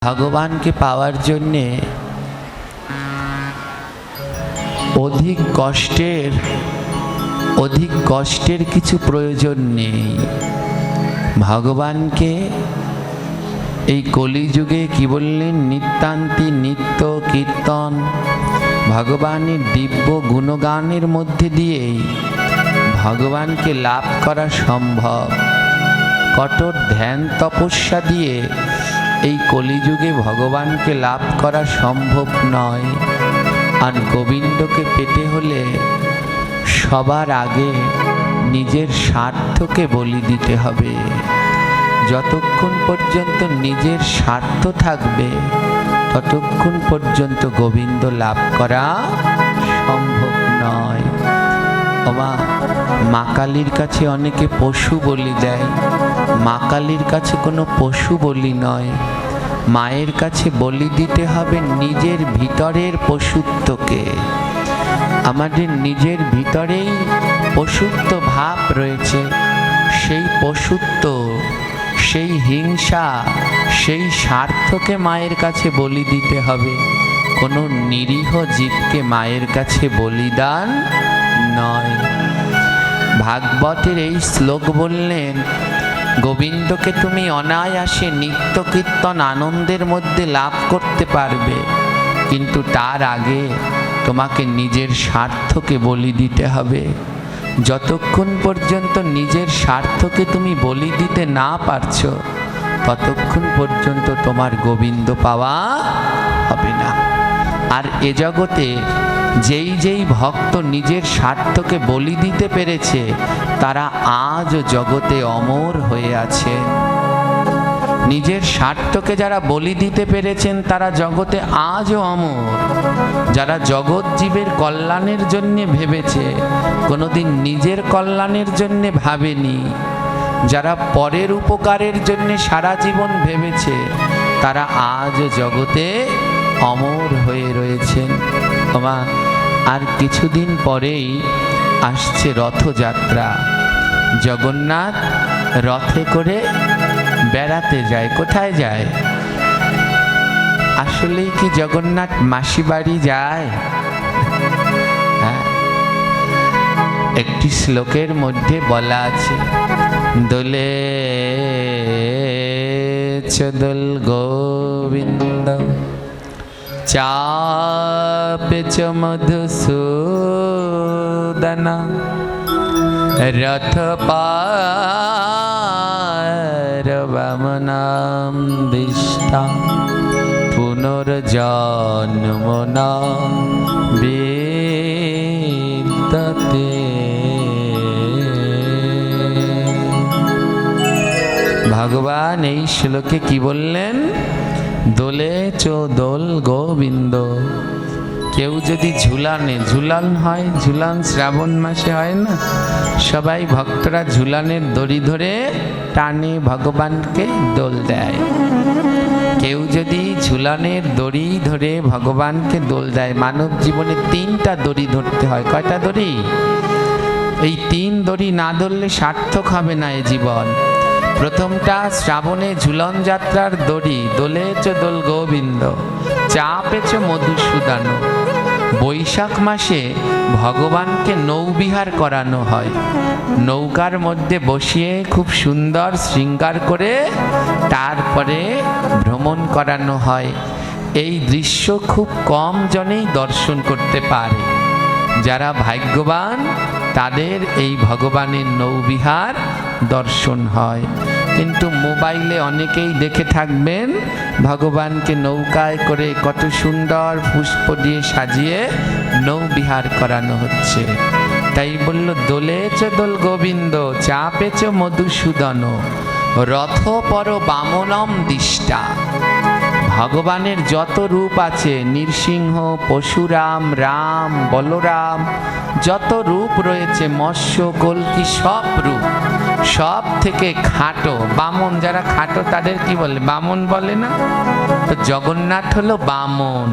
ভগবানকে পাওয়ার জন্যে অধিক কষ্টের কিছু প্রয়োজন নেই। ভগবানকে এই কলিযুগে কি বললেন? নিত্যান্তি নিত্য কীর্তন, ভগবানের দিব্য গুণগানের মধ্যে দিয়েই ভগবানকে লাভ করা সম্ভব। কঠোর ধ্যান তপস্যা দিয়ে এই কলিযুগে ভগবানকে লাভ করা সম্ভব নয়। আর গোবিন্দকে পেতে হলে সবার আগে নিজের স্বার্থকে বলি দিতে হবে। যতক্ষণ পর্যন্ত নিজের স্বার্থ থাকবে ততক্ষণ পর্যন্ত গোবিন্দ লাভ করা সম্ভব নয়। মা কালীর কাছে অনেকে পশু বলি দেয়। মা কালীর কাছে কোনো পশু বলি নয়। মায়ের কাছে বলি দিতে হবে নিজের ভিতরের পশুত্বকে। আমাদের নিজের ভিতরেই পশুত্ব ভাব রয়েছে। সেই পশুত্ব, সেই হিংসা, সেই স্বার্থকে মায়ের কাছে বলি দিতে হবে। কোনো নিরীহ জীবকে মায়ের কাছে বলিদান নয়। ভাগবতের এই শ্লোক বললেন, গোবিন্দকে তুমি অনায়াসে নিত্য কীর্তন আনন্দের মধ্যে লাভ করতে পারবে, কিন্তু তার আগে তোমাকে নিজের স্বার্থকে বলি দিতে হবে। যতক্ষণ পর্যন্ত নিজের স্বার্থকে তুমি বলি দিতে না পারছো ততক্ষণ পর্যন্ত তোমার গোবিন্দ পাওয়া হবে না। আর এ জগতে যেই ভক্ত নিজের স্বার্থকে বলি দিতে পেরেছে তারা আজও জগতে অমর হয়ে আছে। নিজের স্বার্থকে যারা বলি দিতে পেরেছেন তারা জগতে আজও অমর। যারা জগৎ জীবের কল্যাণের জন্য ভেবেছে, কোনোদিন নিজের কল্যাণের জন্য ভাবেনি, যারা পরের উপকারের জন্য সারা জীবন ভেবেছে, তারা আজও জগতে অমর হয়ে রয়েছেন। আর কিছুদিন পরেই আসছে রথযাত্রা। জগন্নাথ রথে করে বেড়াতে যায়। কোথায় যায়? আসলেই কি জগন্নাথ মাসি বাড়ি যায়? হ্যাঁ, একটি শ্লোকের মধ্যে বলা আছে, দোলে চদল গোবিন্দ চাপে চ মধুসূদন রথ পার বামনাম দিষ্টা পুনর্জন্ম না বিদ্যতে। ভগবান এই শ্লোকে কি বললেন? দোলে চো দোল গোবিন্দ। কেউ যদি ঝুলান হয়, ঝুলান শ্রাবণ মাসে হয় না, সবাই ভক্তরা ঝুলানের দড়ি ধরে টানে ভগবানকে দোল দেয়। কেউ যদি ঝুলানের দড়ি ধরে ভগবানকে দোল দেয়, মানব জীবনে 3টা দড়ি ধরতে হয়। কয়টা দড়ি? এই 3 দড়ি না ধরলে সার্থক হবে না এ জীবন। প্রথমটা শ্রাবণে ঝুলন যাত্রার দড়ি, দোলে চ দোল গোবিন্দ চাপে চ মধুসূদন। বৈশাখ মাসে ভগবানকে নৌবিহার করানো হয়। নৌকার মধ্যে বসিয়ে খুব সুন্দর শৃঙ্গার করে তারপরে ভ্রমণ করানো হয়। এই দৃশ্য খুব কম জনেই দর্শন করতে পারে। যারা ভাগ্যবান তাদের এই ভগবানের নৌবিহার দর্শন হয়। কিন্তু মোবাইলে অনেকেই দেখে থাকবেন ভগবানকে নৌকায় করে কত সুন্দর পুষ্প দিয়ে সাজিয়ে নৌবিহার করানো হচ্ছে। তাই বলল, দোলে চ দোল গোবিন্দ চাপে চ মধুসূদন রথ পর বামনম দিষ্টা। ভগবানের যত রূপ আছে, নৃসিংহ, পশুরাম, রাম, বলরাম, যত রূপ রয়েছে, মৎস্য, কল্কি, সব রূপ, সব থেকে খাটো বামন। যারা খাটো তাদের কি বলে? বামন বলে না? তো জগন্নাথ হলো বামন।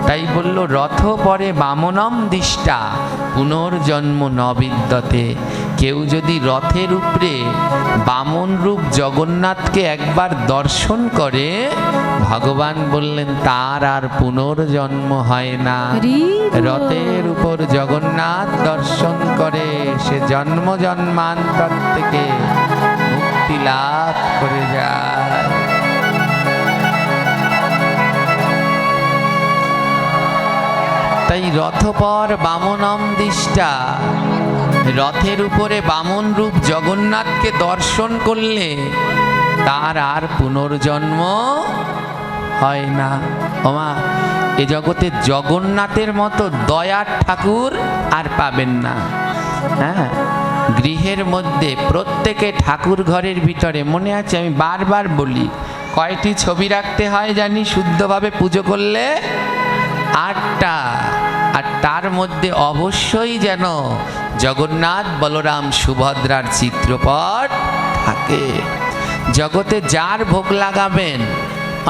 তাই বলল, রথ পরে বামনম দিষ্টা পুনর্জন্ম ন বিদ্যতে। কেউ যদি রথের উপরে বামন রূপ জগন্নাথকে একবার দর্শন করে ভগবান বললেন তার আর পুনর্জন্ম হয় না। রথের উপর জগন্নাথ দর্শন করে সে জন্ম জন্মান্তর থেকে মুক্তি লাভ করে যায়। তাই রথপর বামনম দিষ্টা, রথের উপরে বামন রূপ জগন্নাথকে দর্শন করলে তার আর পুনর্জন্ম হয় না। ওমা, এ জগতে জগন্নাথের মতো দয়ার ঠাকুর আর পাবেন না। হ্যাঁ, গৃহের মধ্যে প্রত্যেকে ঠাকুর ঘরের ভিতরে, মনে আছে আমি বারবার বলি, কয়টি ছবি রাখতে হয় জানি শুদ্ধভাবে পুজো করলে? 8টা। আর তার মধ্যে অবশ্যই যেন জগন্নাথ বলরাম সুভদ্রার চিত্রপট থাকে। জগতে যার ভোগ লাগাবেন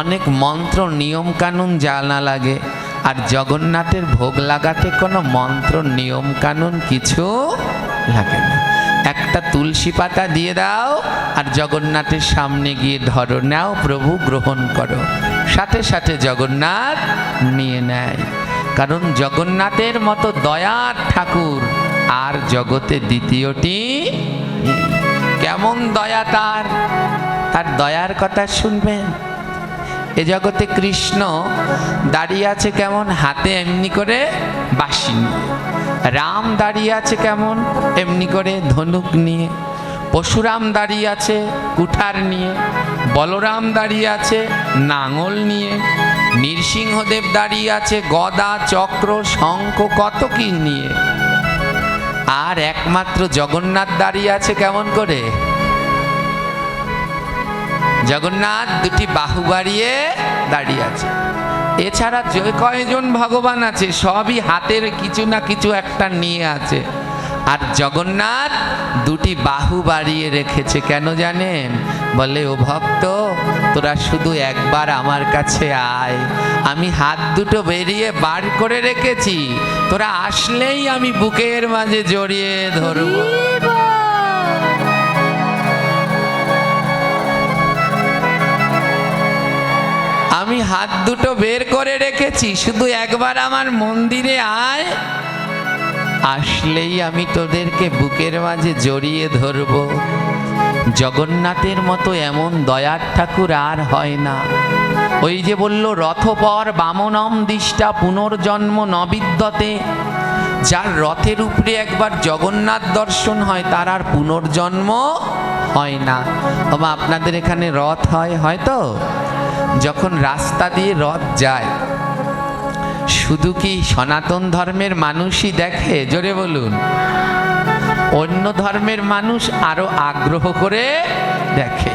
অনেক মন্ত্র নিয়ম কানুন জানা লাগে, আর জগন্নাথের ভোগ লাগাতে কোনো মন্ত্র নিয়ম কানুন কিছু লাগে না। একটা তুলসী পাতা দিয়ে দাও আর জগন্নাথের সামনে গিয়ে ধরো, নাও প্রভু গ্রহণ করো, সাথে সাথে জগন্নাথ নিয়ে নেয়। কারণ জগন্নাথের মতো দয়ার ঠাকুর আর জগতে দ্বিতীয়টি। কেমন দয়া তার, তার দয়ার কথা শুনবেন। এ জগতে কৃষ্ণ দাঁড়িয়ে আছে কেমন, হাতে এমনি করে বাঁশি নিয়ে। রাম দাঁড়িয়ে আছে কেমন, এমনি করে ধনুক নিয়ে। পরশুরাম দাঁড়িয়ে আছে কুঠার নিয়ে। বলরাম দাঁড়িয়ে আছে নাঙল নিয়ে। নৃসিংহদেব দাঁড়িয়ে আছে গদা চক্র শঙ্খ কত কি নিয়ে। আর একমাত্র জগন্নাথ দাঁড়িয়ে আছে কেমন করে? জগন্নাথ দুটি বাহু বাড়িয়ে দাঁড়িয়ে আছে। এছাড়া যে কয়জন ভগবান আছে সবই হাতের কিছু না কিছু একটা নিয়ে আছে, আর জগন্নাথ দুটি বাহু বাড়িয়ে রেখেছে। কেন জানেন? বলে, ও ভক্ত, তোরা শুধু একবার আমার কাছে আয়, আমি হাত দুটো বেরিয়ে বার করে রেখেছি, তোরা আসলেই আমি বুকের মাঝে জড়িয়ে ধরব। আমি হাত দুটো বের করে রেখেছি, শুধু একবার আমার মন্দিরে আয়, আসলেই আমি তোদেরকে বুকের মাঝে জড়িয়ে ধরব। জগন্নাথের মতো এমন দয়ার ঠাকুর আর হয় না। ওই যে বলল রথপর বামনম দিষ্টা পুনর্জন্ম নবিদ্যতে, যার রথের উপরে একবার জগন্নাথ দর্শন হয় তার আর পুনর্জন্ম হয় না। বাবা, আপনাদের এখানে রথ হয় হয়তো? যখন রাস্তা দিয়ে রথ যায়, শুধু কি সনাতন ধর্মের মানুষই দেখে? জোরে বলুন। অন্য ধর্মের মানুষ আরো আগ্রহ করে দেখে।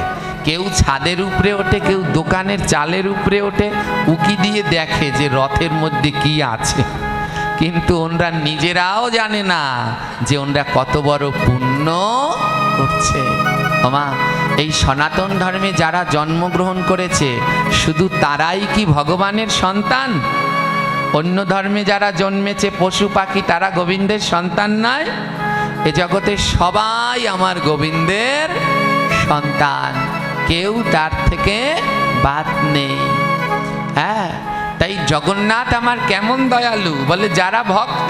কেউ ছাদের উপরে ওঠে, কেউ দোকানের চালের উপরে ওঠে, উকি দিয়ে দেখে যে রথের মধ্যে কি আছে। কিন্তু ওনরা নিজেরাও জানে না যে ওনরা কত বড় পুণ্য করছে। ওমা, এই সনাতন ধর্মে যারা জন্মগ্রহণ করেছে শুধু তারাই কি ভগবানের সন্তান? অন্য ধর্মে যারা জন্মেছে পশু পাখি, তারা গোবিন্দের সন্তান নয়? এ জগতে সবাই আমার গোবিন্দের সন্তান, কেউ তার থেকে বাদ নেই। হ্যাঁ, তাই জগন্নাথ আমার কেমন দয়ালু। বলে, যারা ভক্ত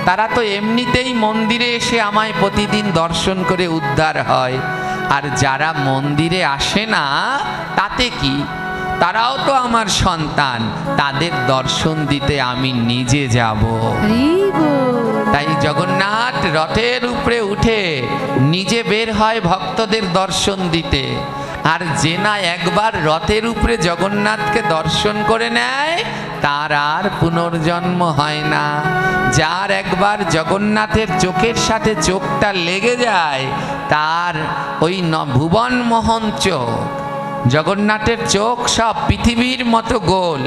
তারা তো এমনিতেই মন্দিরে এসে আমায় প্রতিদিন দর্শন করে উদ্ধার হয়, আর যারা মন্দিরে আসে না তাতে কি, তারাও তো আমার সন্তান, তাদের দর্শন দিতে আমি নিজে যাব। তাই জগন্নাথ রথের উপরে উঠে নিজে বের হয় ভক্তদের দর্শন দিতে। আর যে না একবার রথের উপরে জগন্নাথকে দর্শন করে নেয় তার আর পুনর্জন্ম হয় না। যার একবার জগন্নাথের চোখের সাথে চোখটা লেগে যায় তার ওই ভুবন মোহন চোখ, জগন্নাথের চোখ সব পৃথিবীর মতো গোল।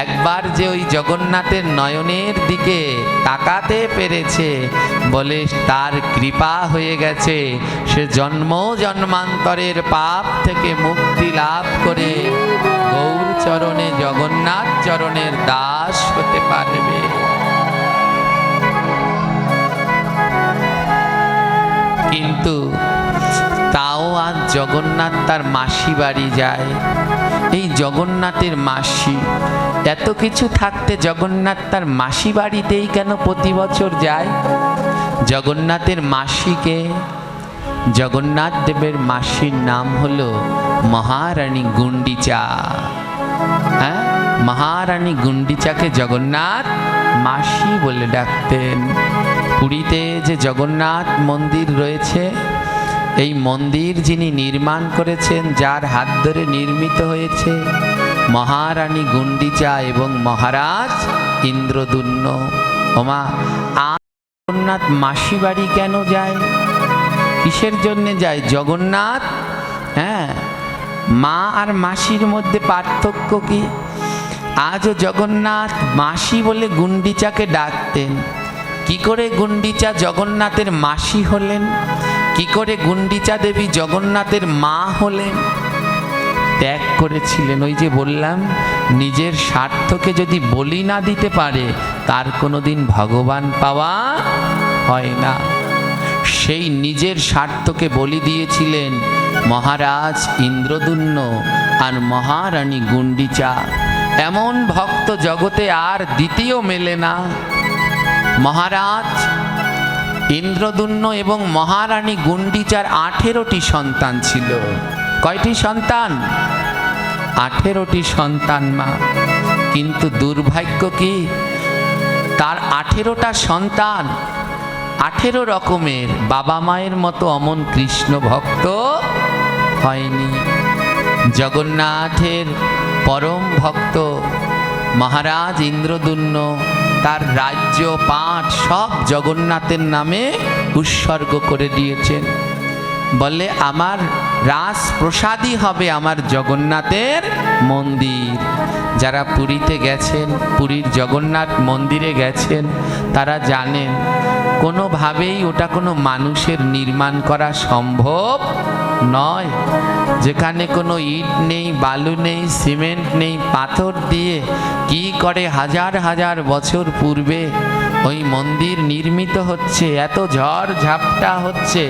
একবার যে ওই জগন্নাথের নয়নের দিকে তাকাতে পেরেছে বলে তার কৃপা হয়ে গেছে, সে জন্ম জন্মান্তরের পাপ থেকে মুক্তি লাভ করে গৌর চরণে জগন্নাথ চরণের দাস হতে পারবে। কিন্তু তাও আজ জগন্নাথ তার মাসি বাড়ি যায়। এই জগন্নাথের মাসি, এত কিছু থাকতে জগন্নাথ তার মাসি বাড়িতেই কেন প্রতি বছর যায়? জগন্নাথের মাসিকে, জগন্নাথ দেবের মাসির নাম হলো মহারানী গুন্ডিচা। হ্যাঁ, মহারানী গুন্ডিচাকে জগন্নাথ মাসি বলে ডাকতেন। পুরীতে যে জগন্নাথ মন্দির রয়েছে, এই মন্দির যিনি নির্মাণ করেছেন, যার হাত ধরে নির্মিত হয়েছে, মহারানী গুন্ডিচা এবং মহারাজ ইন্দ্রদুম্ন। ওমা, আর জগন্নাথ মাসি বাড়ি কেন যায়? কিসের জন্যে যায়? জগন্নাথ, হ্যাঁ, মা আর মাসির মধ্যে পার্থক্য কি? আজও জগন্নাথ মাসি বলে গুন্ডিচাকে ডাকতেন। কি করে গুন্ডিচা জগন্নাথের মাসি হলেন? কি করে গুন্ডিচা দেবী জগন্নাথের মা হলেন? ত্যাগ করেছিলেন। ওই যে বললাম, নিজের স্বার্থকে যদি বলি না দিতে পারে, তার কোনোদিন ভগবান পাওয়া হয় না। সেই নিজের স্বার্থকে বলি দিয়েছিলেন মহারাজ ইন্দ্রদুম্ন আর মহারানী গুন্ডিচা। এমন ভক্ত জগতে আর দ্বিতীয় মেলে না। মহারাজ ইন্দ্রদুম্ন এবং মহারানী গুন্ডিচার 18টি সন্তান ছিল। কয়টি সন্তান? 18টি সন্তান মা। কিন্তু দুর্ভাগ্য কি, তার 18টা সন্তান 18 রকমের বাবা মায়ের মতো অমন কৃষ্ণ ভক্ত হয়নি। জগন্নাথের পরম ভক্ত মহারাজ ইন্দ্রদুম্ন তার রাজ্য পাঠ সব জগন্নাথের নামে উৎসর্গ করে দিয়েছেন। বলে, আমার রাজপ্রসাদই হবে আমার জগন্নাথের মন্দির। যারা পুরীতে গেছেন, পুরীর জগন্নাথ মন্দিরে গেছেন, তারা জানেন কোনোভাবেই ওটা কোনো মানুষের নির্মাণ করা সম্ভব নয়। যেখানে কোনো ইট নেই, বালু নেই, সিমেন্ট নেই, পাথর দিয়ে কি করে হাজার হাজার বছর পূর্বে ওই মন্দির নির্মিত হচ্ছে, এত ঝড় ঝাপটা হচ্ছে,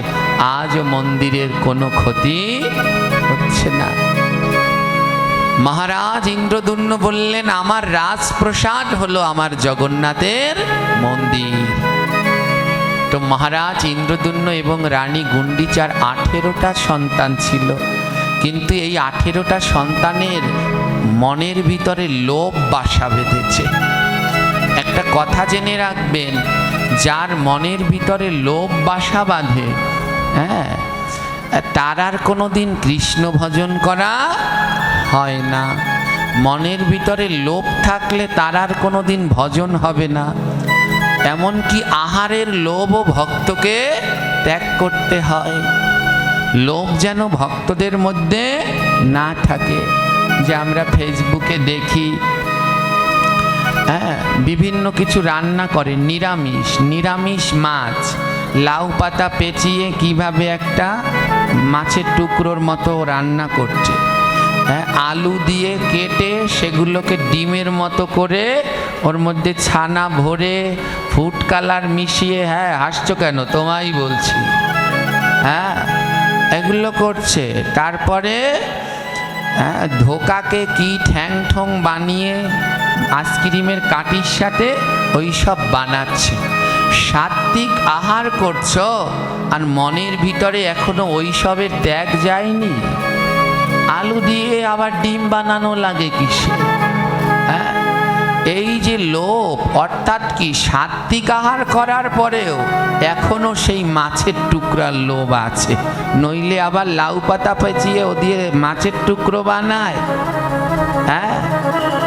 আজও মন্দিরের কোনো ক্ষতি হচ্ছে না। মহারাজ ইন্দ্রদুম্ন বললেন, আমার রাজপ্রসাদ হলো আমার জগন্নাথের মন্দির। তো মহারাজ ইন্দ্রদুম্ন এবং রানী গুন্ডিচার 18টা সন্তান ছিল। কিন্তু এই 18টা সন্তানের মনের ভিতরে লোভ বাসা বেঁধেছে। একটা কথা জেনে রাখবেন, যার মনের ভিতরে লোভ বাসা বাঁধে, হ্যাঁ, তার আর কোনোদিন কৃষ্ণ ভজন করা হয় না। মনের ভিতরে লোভ থাকলে তার আর কোনোদিন ভজন হবে না। এমনকি আহারের লোভও ভক্তকে ত্যাগ করতে হয়। লোভ যেন ভক্তদের মধ্যে না থাকে। যে আমরা ফেসবুকে দেখি, হ্যাঁ, বিভিন্ন কিছু রান্না করে, নিরামিষ নিরামিষ মাছ, লাউ পাতা পেঁচিয়ে কিভাবে একটা মাছের টুকরোর মতো রান্না করছে, হ্যাঁ, আলু দিয়ে কেটে সেগুলোকে ডিমের মতো করে ওর মধ্যে ছানা ভরে ফুড কালার মিশিয়ে, হ্যাঁ, হাসছো কেন? তোমায় বলছি, হ্যাঁ, এগুলো করছে। তারপরে ধোকাকে কি ঠ্যাং ঠং বানিয়ে আইসক্রিমের কাঠির সাথে ওই সব বানাচ্ছে। সাত্বিক আহার করছো আর মনের ভিতরে এখনো ওই সবের ত্যাগ যায়নি। আলু দিয়ে আবার ডিম বানানো লাগে কিসে? হ্যাঁ, এই যে লোভ, অর্থাৎ কি সাত্বিক আহার করার পরেও এখনো সেই মাছের টুকরার লোভ আছে। নইলে আবার লাউ পাতা পেঁচিয়ে ও দিয়ে মাছের টুকরো বানায়, হ্যাঁ,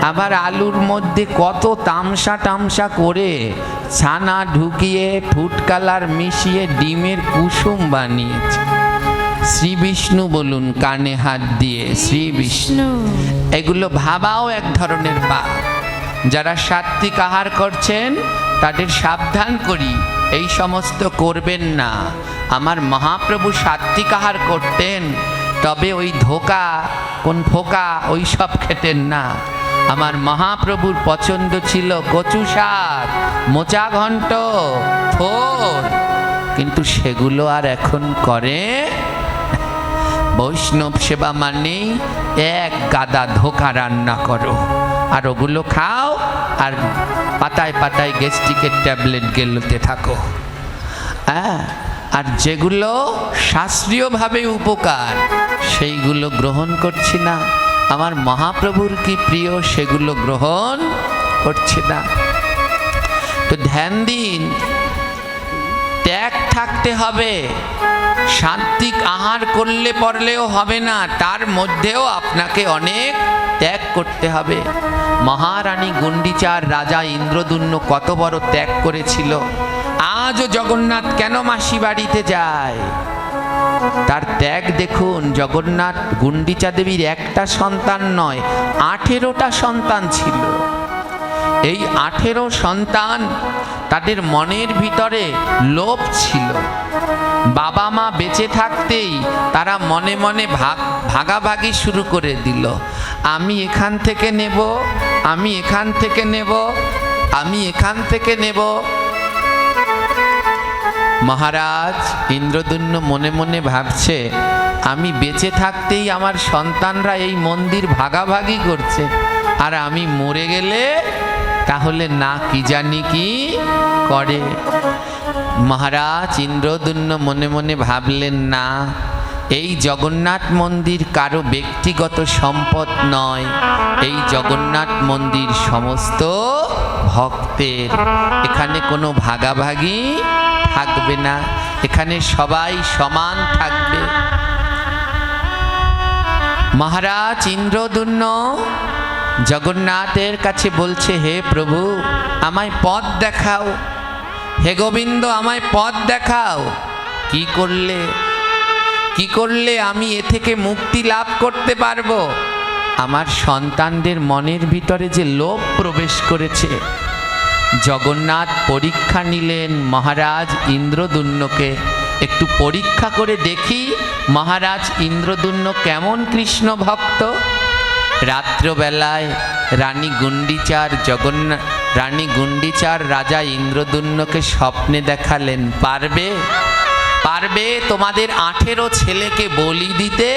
আবার আলুর মধ্যে কত তামসা টামসা করে ছানা ঢুকিয়ে ফুড কালার মিশিয়ে ডিমের কুসুম বানিয়েছে। শ্রী বিষ্ণু বলুন কানে হাত দিয়ে, শ্রী বিষ্ণু। এগুলো ভাবাও এক ধরনের পাপ। যারা সাত্বিক আহার করছেন তাদের সাবধান করি, এই সমস্ত করবেন না। আমার মহাপ্রভু সাত্বিক আহার করতেন, তবে ওই ধোকা কোন ফোকা ওই সব খেতেন না। আমার মহাপ্রভুর পছন্দ ছিল কচু শাক, মোচা ঘন্ট, থোর, কিন্তু সেগুলো আর এখন করে। বৈষ্ণব সেবা মানেই এক গাদা ধোকা রান্না করো, আর ওগুলো খাও, আর পাতায় পাতায় গ্যাস্ট্রিকের ট্যাবলেট গেলতে থাকো। হ্যাঁ, আর যেগুলো শাস্ত্রীয়ভাবে উপকার সেইগুলো গ্রহণ করছি না। আমার মহাপ্রভুর কি প্রিয়, সেগুলো গ্রহণ করছি না। তো ধ্যান দিন, ত্যাগ থাকতে হবে। সাত্ত্বিক আহার করলে পরলেও হবে না, তার মধ্যেও আপনাকে অনেক ত্যাগ করতে হবে। মহারানী গুন্ডিচার রাজা ইন্দ্রদুম্ন কত বড় ত্যাগ করেছিল। আজও জগন্নাথ কেন মাসি বাড়িতে যায়, তার ত্যাগ দেখুন। জগন্নাথ গুন্ডিচা দেবীর একটা সন্তান নয়, 18টা সন্তান ছিল। এই 18 সন্তান, তাদের মনের ভিতরে লোভ ছিল। বাবা মা বেঁচে থাকতেই তারা মনে মনে ভাগাভাগি শুরু করে দিল। আমি এখান থেকে নেব, আমি এখান থেকে নেব, আমি এখান থেকে নেব। মহারাজ ইন্দ্রদুম্ন মনে মনে ভাবছে, আমি বেঁচে থাকতেই আমার সন্তানরা এই মন্দির ভাগাভাগি করছে, আর আমি মরে গেলে তাহলে না কি জানি কি করে। মহারাজ ইন্দ্রদুম্ন মনে মনে ভাবলেন, না, এই জগন্নাথ মন্দির কারো ব্যক্তিগত সম্পদ নয়, এই জগন্নাথ মন্দির সমস্ত ভক্তের। এখানে কোনো ভাগাভাগি থাকবে না, এখানে সবাই সমান থাকবে। মহারাজ ইন্দ্রদুম্ন জগন্নাথের কাছে বলছে, হে প্রভু, আমায় পথ দেখাও, হে গোবিন্দ আমায় পথ দেখাও। কি করলে আমি এ থেকে মুক্তি লাভ করতে পারবো? আমার সন্তানদের মনের ভিতরে যে লোভ প্রবেশ করেছে। জগন্নাথ পরীক্ষা নিলেন মহারাজ ইন্দ্রদুম্নকে, একটু পরীক্ষা করে দেখি মহারাজ ইন্দ্রদুম্ন কেমন কৃষ্ণ ভক্ত। রাত্রবেলায় রানী গুন্ডিচার রাজা ইন্দ্রদুম্নকে স্বপ্নে দেখালেন, পারবে তোমাদের 18 ছেলেকে বলি দিতে?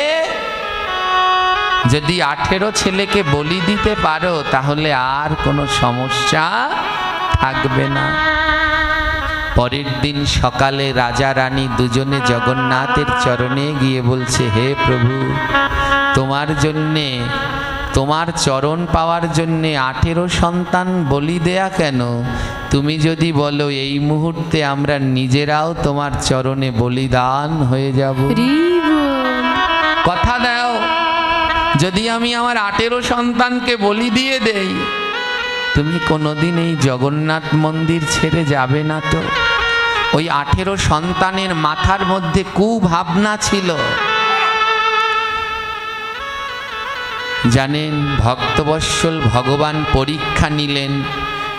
যদি 18 ছেলেকে বলি দিতে পারো তাহলে আর কোনো সমস্যা থাকবে না। পরের দিন সকালে রাজা রানী দুজনে জগন্নাথের চরণে গিয়ে বলছে, হে প্রভু, তোমার জন্যে, তোমার চরণ পাওয়ার জন্যে 18 সন্তান বলি দেয়া কেন? তুমি যদি বলো এই মুহূর্তে আমরা নিজেরাও তোমার চরণে বলিদান হয়ে যাব। কথা দাও, যদি আমি আমার 18 সন্তানকে বলি দিয়ে দেই, তুমি কোনোদিন এই জগন্নাথ মন্দির ছেড়ে যাবে না তো? ওই 18 সন্তানের মাথার মধ্যে কুভাবনা ছিল। জানেন, ভক্তবৎসল ভগবান পরীক্ষা নিলেন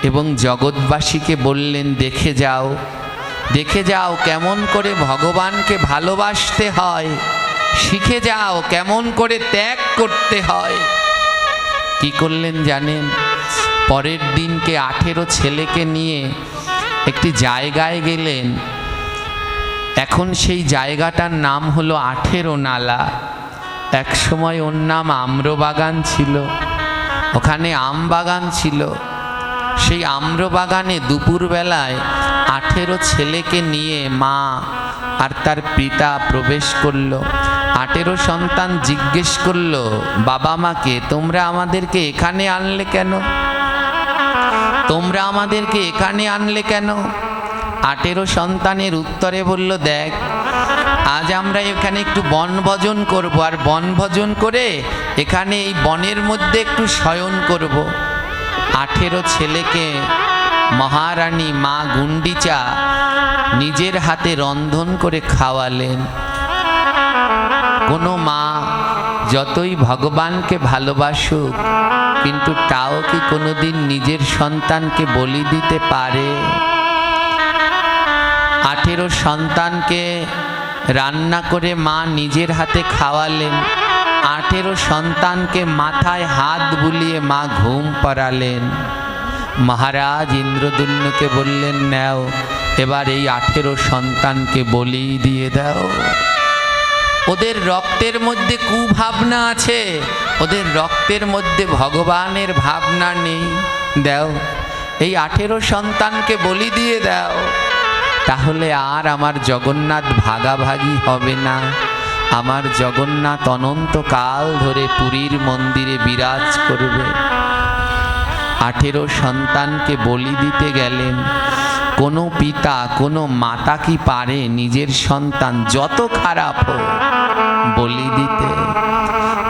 এবং জগৎবাসীকে বললেন, দেখে যাও কেমন করে ভগবানকে ভালোবাসতে হয়, শিখে যাও কেমন করে ত্যাগ করতে হয়। কি করলেন জানেন? পরের দিনকে 18 ছেলেকে নিয়ে একটি জায়গায় গেলেন। এখন সেই জায়গাটার নাম হলো 18 নালা। এক সময় ওর নাম আম্রবাগান ছিল, ওখানে আম বাগান ছিল। সেই আম্রবাগানে দুপুরবেলায় 18 ছেলেকে নিয়ে মা আর তার পিতা প্রবেশ করলো। 18 সন্তান জিজ্ঞেস করলো বাবা মাকে, তোমরা আমাদেরকে এখানে আনলে কেন? তোমরা আমাদেরকে এখানে আনলে কেন? 18 সন্তানের উত্তরে বলল, দেখ, আজ আমরা এখানে একটু বনভোজন করব, আর বনভোজন করে এখানে এই বনের মধ্যে একটু শয়ন করব। 18 ছেলেকে মহারানী মা গুন্ডিচা নিজের হাতে রন্ধন করে খাওয়ালেন। কোনো মা যতই ভগবানকে ভালোবাসুক, কিন্তু তাও কি কোনোদিন নিজের সন্তানকে বলি দিতে পারে? 18 সন্তানকে রান্না করে মা নিজের হাতে খাওয়ালেন। 18 সন্তানকে মাথায় হাত বুলিয়ে মা ঘুম পাড়ালেন। মহারাজ ইন্দ্রদুম্নকে বললেন, নাও এবার এই 18 সন্তানকে বলি দিয়ে দাও। ওদের রক্তের মধ্যে কুভাবনা আছে, ওদের রক্তের মধ্যে ভগবানের ভাবনা নেই। দাও এই 18 সন্তানকে বলি দিয়ে দাও, তাহলে আর আমার জগন্নাথ ভাগাভাগি হবে না। আমার জগন্নাথ অনন্তকাল ধরে পুরীর মন্দিরে বিরাজ করবে। 18 সন্তানকে বলি দিতে গেলেন। কোনো পিতা কোনো মাতা কি পারে নিজের সন্তান যত খারাপ হোক বলি দিতে?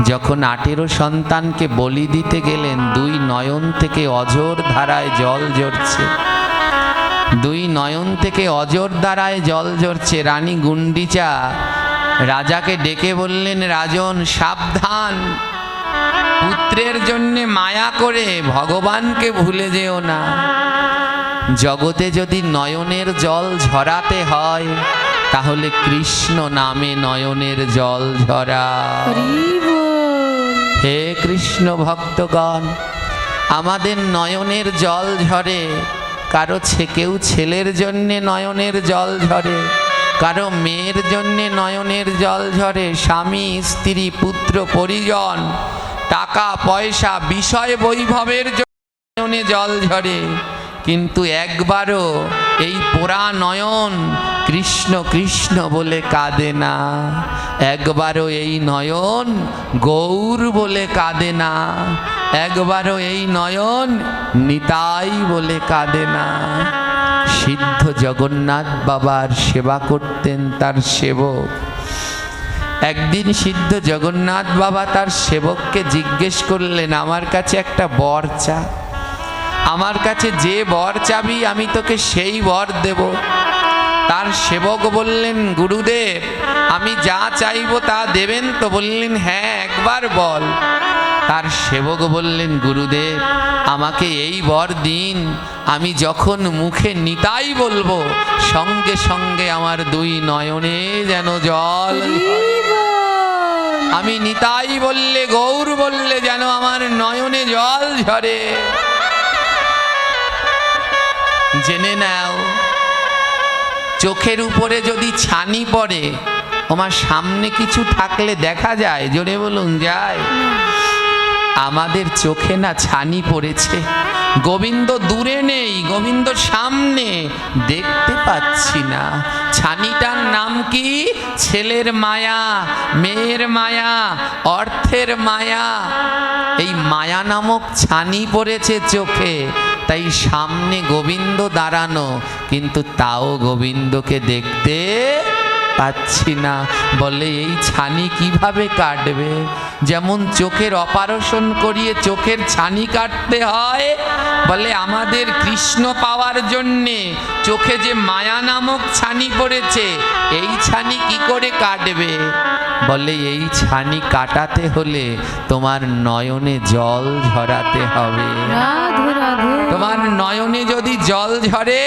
যখন 18 সন্তানকে বলি দিতে গেলেন, 2 নয়ন থেকে অঝোর ধারায় জল ঝরছে, 2 নয়ন থেকে অঝোর ধারায় জল ঝরছে। রানী গুন্ডিচা রাজাকে ডেকে বললেন, রাজন সাবধান, পুত্রের জন্য মায়া করে ভগবানকে ভুলে যেও না। জগতে যদি নয়নের জল ঝরাতে হয়, তাহলে কৃষ্ণ নামে নয়নের জল ঝরা। হে কৃষ্ণ ভক্তগণ, আমাদের নয়নের জল ঝরে। কারো কেউ ছেলের জন্যে নয়নের জল ঝরে, কারো মেয়ের জন্যে নয়নের জল ঝরে, স্বামী স্ত্রী পুত্র পরিজন টাকা পয়সা বিষয় বৈভবের জন্য নয়নে জল ঝরে। কিন্তু একবারও এই পোড়া নয়ন কৃষ্ণ কৃষ্ণ বলে কাঁদে না, একবারও এই নয়ন গৌর বলে কাঁদে না, একবারও এই নয়ন নিতাই বলে কাঁদে না। সিদ্ধ জগন্নাথ বাবার সেবা করতেন তার সেবক। একদিন সিদ্ধ জগন্নাথ বাবা তার সেবককে জিজ্ঞেস করলেন, আমার কাছে একটা বর চা, আমার কাছে যে বর চাবি আমি তোকে সেই বর দেব। তার সেবক বললেন, গুরুদেব আমি যা চাইবো তা দেবেন তো? বললেন, হ্যাঁ একবার বল। তার সেবক বললেন, গুরুদেব আমাকে এই বর দিন, আমি যখন মুখে নিতাই বলবো সঙ্গে সঙ্গে আমার 2 নয়নে যেন জল, আমি নিতাই বললে গৌর বললে যেন আমার নয়নে জল ঝরে। জেনে নাও, চোখের উপরে যদি ছানি পড়ে, আমার সামনে কিছু থাকলে দেখা যায়? জোরে বলুন, যায়? আমাদের চোখে না ছানি পড়েছে, গোবিন্দ দূরে নেই, গোবিন্দ সামনে, দেখতে পাচ্ছি না। ছানিটার নাম কি? ছেলের মায়া, মেয়ের মায়া, অর্থের মায়া। এই মায়া নামক ছানি পড়েছে চোখে, তাই সামনে গোবিন্দ দাঁড়ানো, কিন্তু তাও গোবিন্দকে দেখতে পাচ্ছি না। বলে এই ছানি কিভাবে কাটবে? যেমন চোখের অপারেশন করিয়ে চোখের ছানি কাটতে হয়, বলে আমাদের কৃষ্ণ পাওয়ার জন্যে চোখে যে মায়া নামক ছানি পড়েছে, এই ছানি কি করে কাটবে? বলে এই ছানি কাটাতে হলে তোমার নয়নে জল ঝরাতে হবে। তোমার নয়নে যদি জল ঝরে,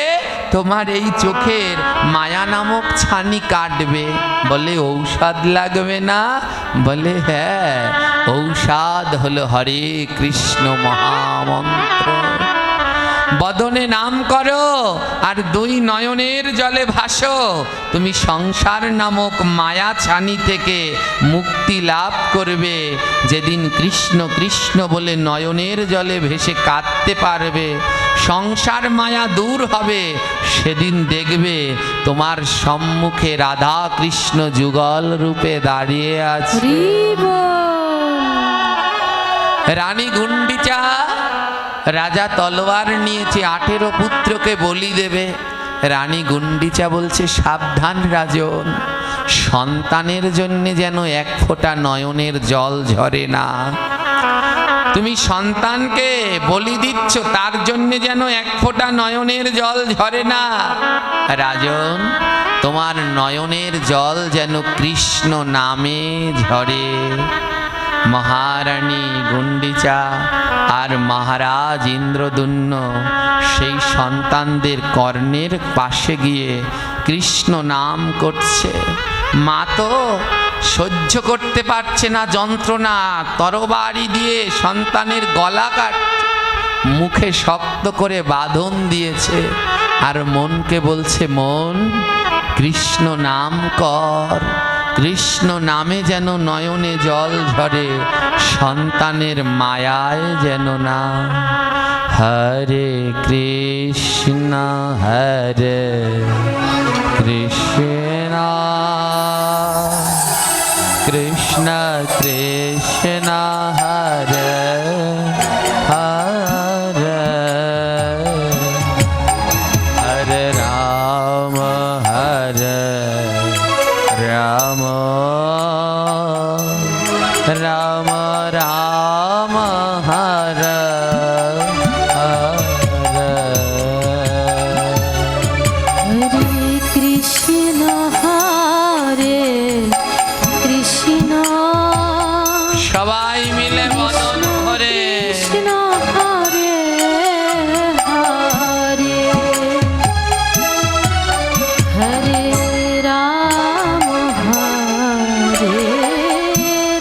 তোমার এই চোখের মায়া নামক ছানি কাটবে। বলে ঔষধ লাগবে না? বলে হ্যাঁ, ঔষধ হলো হরে কৃষ্ণ মহামন্ত্র। বদনে নাম করো আর 2 নয়নের জলে ভাসো, তুমি সংসার নামক মায়া ছানি থেকে মুক্তি লাভ করবে। যেদিন কৃষ্ণ কৃষ্ণ বলে নয়নের জলে ভেসে কাঁদতে পারবে, সংসার মায়া দূর হবে, সেদিন দেখবে তোমার সম্মুখে রাধা কৃষ্ণ যুগল রূপে দাঁড়িয়ে আছে। রানী গুন্ডিচা রাজা তলোয়ার নিয়েছে, 18 পুত্রকে বলি দেবে। রানী গুন্ডিচা বলছে, সাবধান রাজন, সন্তানের জন্য যেন 1 ফোঁটা নয়নের জল ঝরে না। তুমি সন্তানকে বলি দিচ্ছ, তার জন্য যেন 1 ফোঁটা নয়নের জল ঝরে না। রাজন, তোমার নয়নের জল যেন কৃষ্ণ নামে ঝরে। মহারানী গুন্ডিচা আর মহারাজ ইন্দ্রদুম্ন সেই সন্তানদের কর্ণের পাশে গিয়ে কৃষ্ণ নাম করছে। মা তো সহ্য করতে পারছে না যন্ত্রণা, তরবারি দিয়ে সন্তানের গলা কাটছে, মুখে শক্ত করে বাঁধন দিয়েছে, আর মনকে বলছে, মন কৃষ্ণ নাম কর, কৃষ্ণ নামে যেন নয়নে জল ঝরে, সন্তানের মায়ায় যেন না। হরে কৃষ্ণ হরে কৃষ্ণ কৃষ্ণ কৃষ্ণ হরে হরে, হরে রাম হরে রাম, রাম রাম হরে হরে। হরে কৃষ্ণ হরে কৃষ্ণ, সবাই মিলে বদন করে কৃষ্ণ হরে হরে, হরে রাম হরে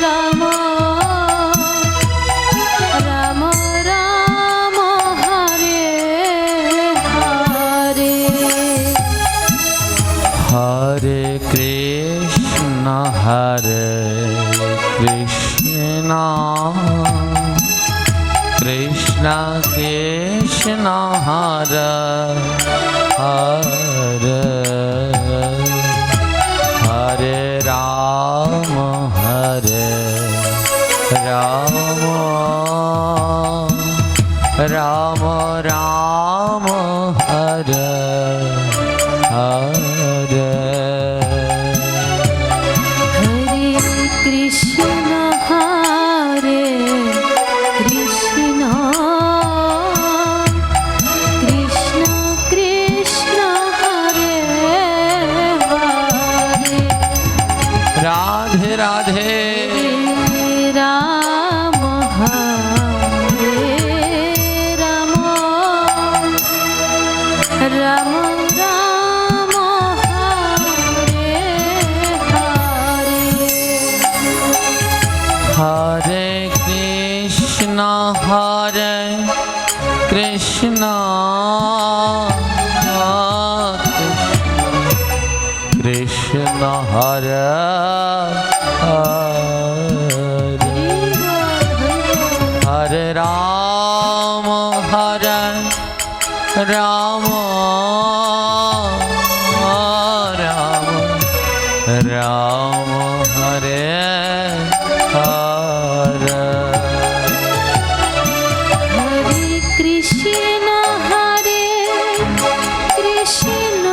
রাম, রাম রাম হরে হরে। হরে কৃষ্ণ হরে কৃষ্ণ কৃষ্ণ কৃষ্ণ হরে হরে, হরে রাম হরে রাম, রাম রাম হরে হরে। হরে কৃষ্ণ হরে কৃষ্ণ, কৃষ্ণ কৃষ্ণ হরে হরে, রাধে রাধে রাম হরে রাম, রাম রাম হরে হরে। হরে কৃষ্ণ হরে কৃষ্ণ কৃষ্ণ হরে হরে, হরে রাম হরে রাম, রাম রাম হরে হরে। হরে কৃষ্ণ হরে কৃষ্ণ,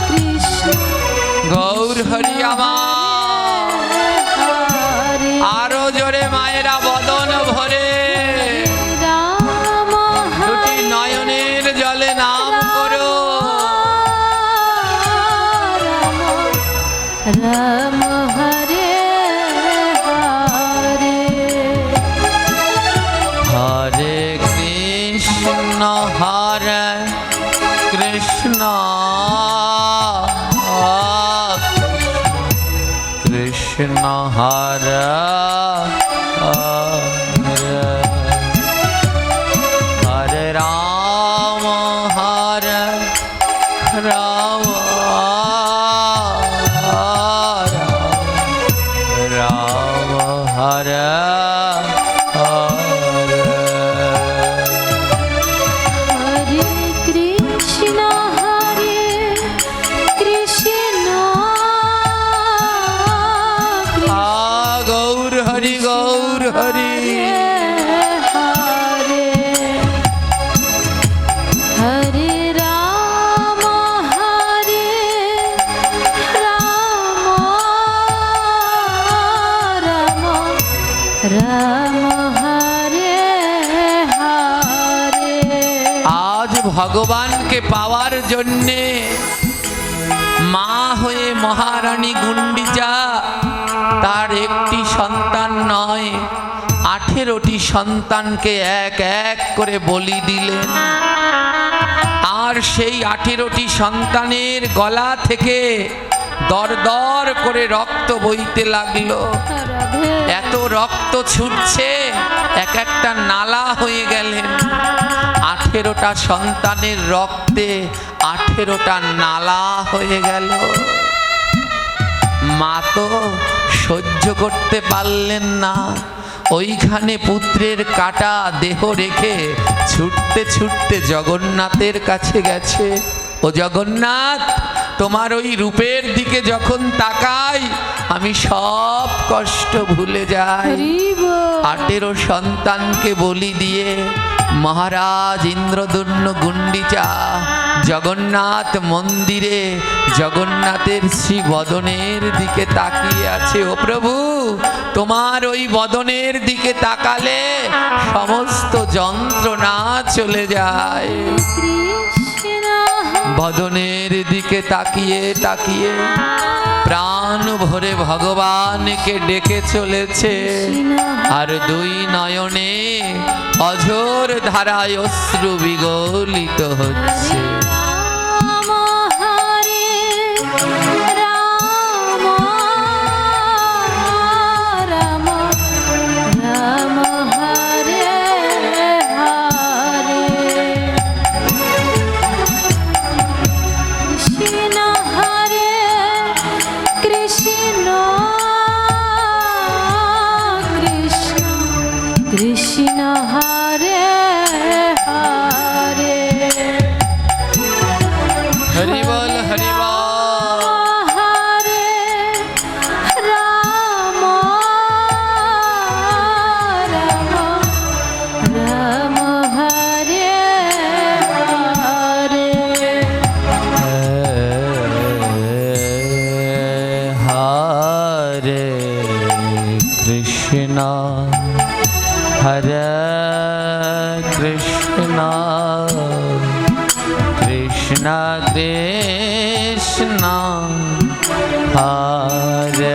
কৃষ্ণ গৌর হরি আমার, হরে আরো জোরে মায়েরা বদন ভরে রাম দুটি নয়নের জলে নাম করো। রাম রাম হরে হরে, হরে কৃষ্ণ হরে কৃষ্ণ কৃষ্ণ হরে হরে, হরে রাম হরে রাম, রাম হরে হরে। হরে কৃষ্ণ হরে কৃষ্ণ, গৌর হরি গৌর হরি, হরে হরে রাম হরে রাম, রাম রাম হরে হরে। আজ ভগবানকে পাওয়ার জন্যে মা হয়ে মহারানী গুন্ডিচা তার একটি সন্তান নয় 18টি সন্তানকে এক এক করে বলি দিলেন। আর সেই 18টি সন্তানের গলা থেকে দর দর করে রক্ত বইতে লাগলো। এত রক্ত ছুটছে এক একটা নালা হয়ে গেলেন। 18টা সন্তানের রক্তে 18টা নালা হয়ে গেল। মা তো সহ্য করতে পারলেন না, ওইখানে পুত্রের কাটা দেহ রেখে ছুটতে ছুটতে জগন্নাথের কাছে গেছে। ও জগন্নাথ, তোমার ওই রূপের দিকে যখন তাকাই আমি সব কষ্ট ভুলে যাই। হরি বল। 18 সন্তানকে বলি দিয়ে মহারাজ ইন্দ্রদুম্ন গুন্ডিচা জগন্নাথ মন্দিরে জগন্নাথের শ্রী বদনের দিকে তাকিয়ে আছে। ও প্রভু, তোমার ওই বদনের দিকে তাকালে সমস্ত যন্ত্রণা চলে যায়। কৃষ্ণ বদনের দিকে তাকিয়ে তাকিয়ে প্রাণ ভরে ভগবানকে ডেকে চলেছে, আর দুই নয়নে অঝোর ধারায় অশ্রু বিগলিত হচ্ছে। রাম হরে রাম রাম রাম হরে হরে কৃষ্ণ হরে কৃষ্ণ কৃষ্ণ কৃষ্ণ হরে হরে হরি বল হরি বল। হরে রাম রাম রাম হরে হরে হরে কৃষ্ণ হরে কৃষ্ণ কৃষ্ণ কৃষ্ণ হরে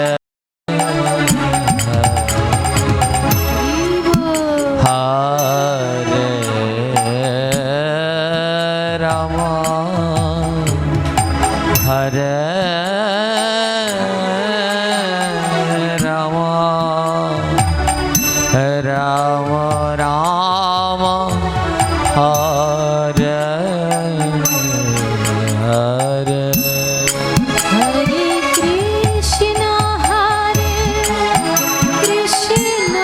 হরে রাম হরে রাম রাম রাম হরে হরে। হরে কৃষ্ণ হরে কৃষ্ণ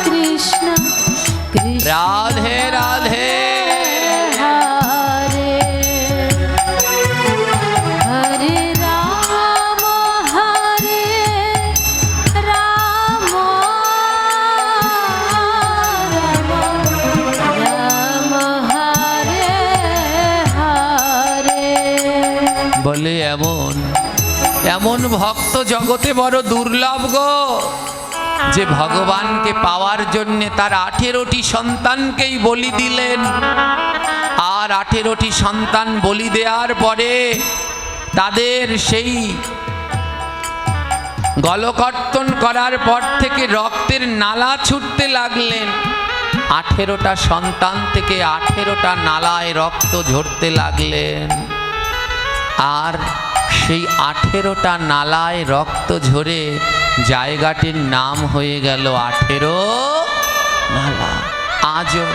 কৃষ্ণ কৃষ্ণ রাধে রাধে। হরে হরে রাম হরে রাম রাম হরে হরে বলে এমন এমন ভক্ত জগতে বড় দুর্লভ গো, যে ভগবানকে পাওয়ার জন্য তার 18টি সন্তানকেই বলি দিলেন। আর 18টি সন্তান বলি দেওয়ার পরে তাদের সেই গলকর্তন করার পর থেকে রক্তের নালা ছুটতে লাগলেন। 18টা সন্তান থেকে 18টা নালায় রক্ত ঝরতে লাগলেন। আর সেই 18টা নালায় রক্ত ঝরে জায়গাটির নাম হয়ে গেল 18 নালা। আজও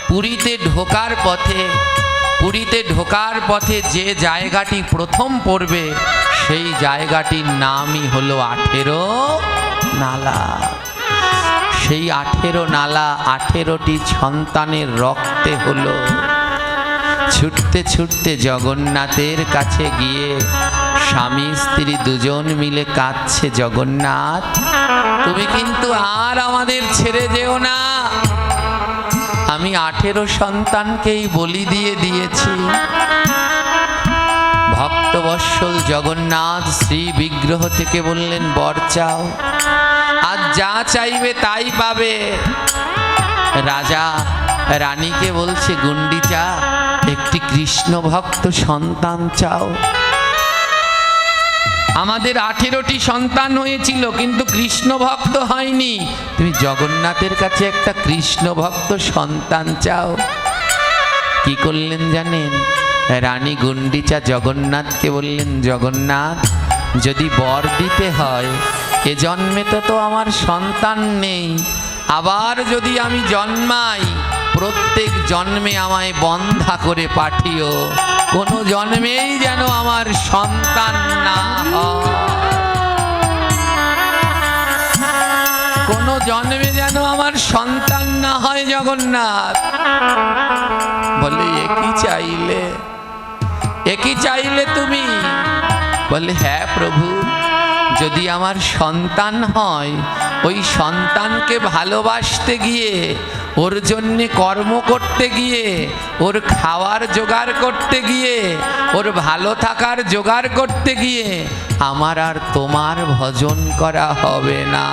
পুরীতে ঢোকার পথে যে জায়গাটি প্রথম পড়বে সেই জায়গাটির নামই হলো 18 নালা। সেই 18 নালা 18টি সন্তানের রক্তে হলো। ছুটতে ছুটতে জগন্নাথের কাছে গিয়ে স্বামী স্ত্রী দুজন মিলে কাঁদছে, জগন্নাথ তুমি কিন্তু আর আমাদের ছেড়ে যেও না, আমি 18 সন্তানকেই বলি দিয়ে দিয়েছি। ভক্তবৎসল জগন্নাথ শ্রী বিগ্রহ থেকে বললেন, বর চাও, আজ যা চাইবে তাই পাবে। রাজা রানীকে বলছে, গুন্ডিচা একটি কৃষ্ণ ভক্ত সন্তান চাও। আমাদের 18টি সন্তান হয়েছিল কিন্তু কৃষ্ণ ভক্ত হয়নি, তুমি জগন্নাথের কাছে একটা কৃষ্ণ ভক্ত সন্তান চাও। কি করলেন জানেন? রানী গুন্ডিচা জগন্নাথকে বললেন, জগন্নাথ যদি বর দিতে হয়, এ জন্মে তো আমার সন্তান নেই, আবার যদি আমি জন্মাই প্রত্যেক জন্মে আমায় বন্ধা করে পাঠিও, কোনো জন্মেই যেন আমার সন্তান না হয়, কোনো জন্মে যেন আমার সন্তান না হয় জগন্নাথ। বলে একই চাইলে, একই চাইলে তুমি? বলে হ্যাঁ প্রভু, যদি আমার সন্তান হয়, ওই সন্তানকে ভালোবাসতে গিয়ে, ওর জন্যে কর্ম করতে গিয়ে, ওর খাওয়ার জোগাড় করতে গিয়ে, ওর ভালো থাকার জোগাড় করতে গিয়ে আমার আর তোমার ভজন করা হবে না।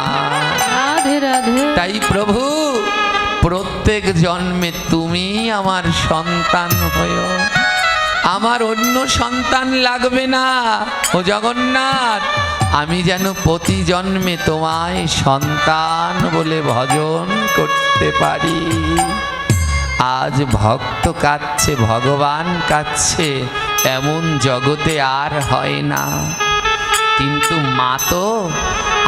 রাধে রাধে। তাই প্রভু, প্রত্যেক জন্মে তুমি আমার সন্তান হয়ো, আমার অন্য সন্তান লাগবে না। ও জগন্নাথ, আমি যেন প্রতি জন্মে তোমায় সন্তান বলে ভজন করতে পারি। আজ ভক্ত কাঁদছে, ভগবান কাঁদছে, এমন জগতে আর হয় না। কিন্তু মা তো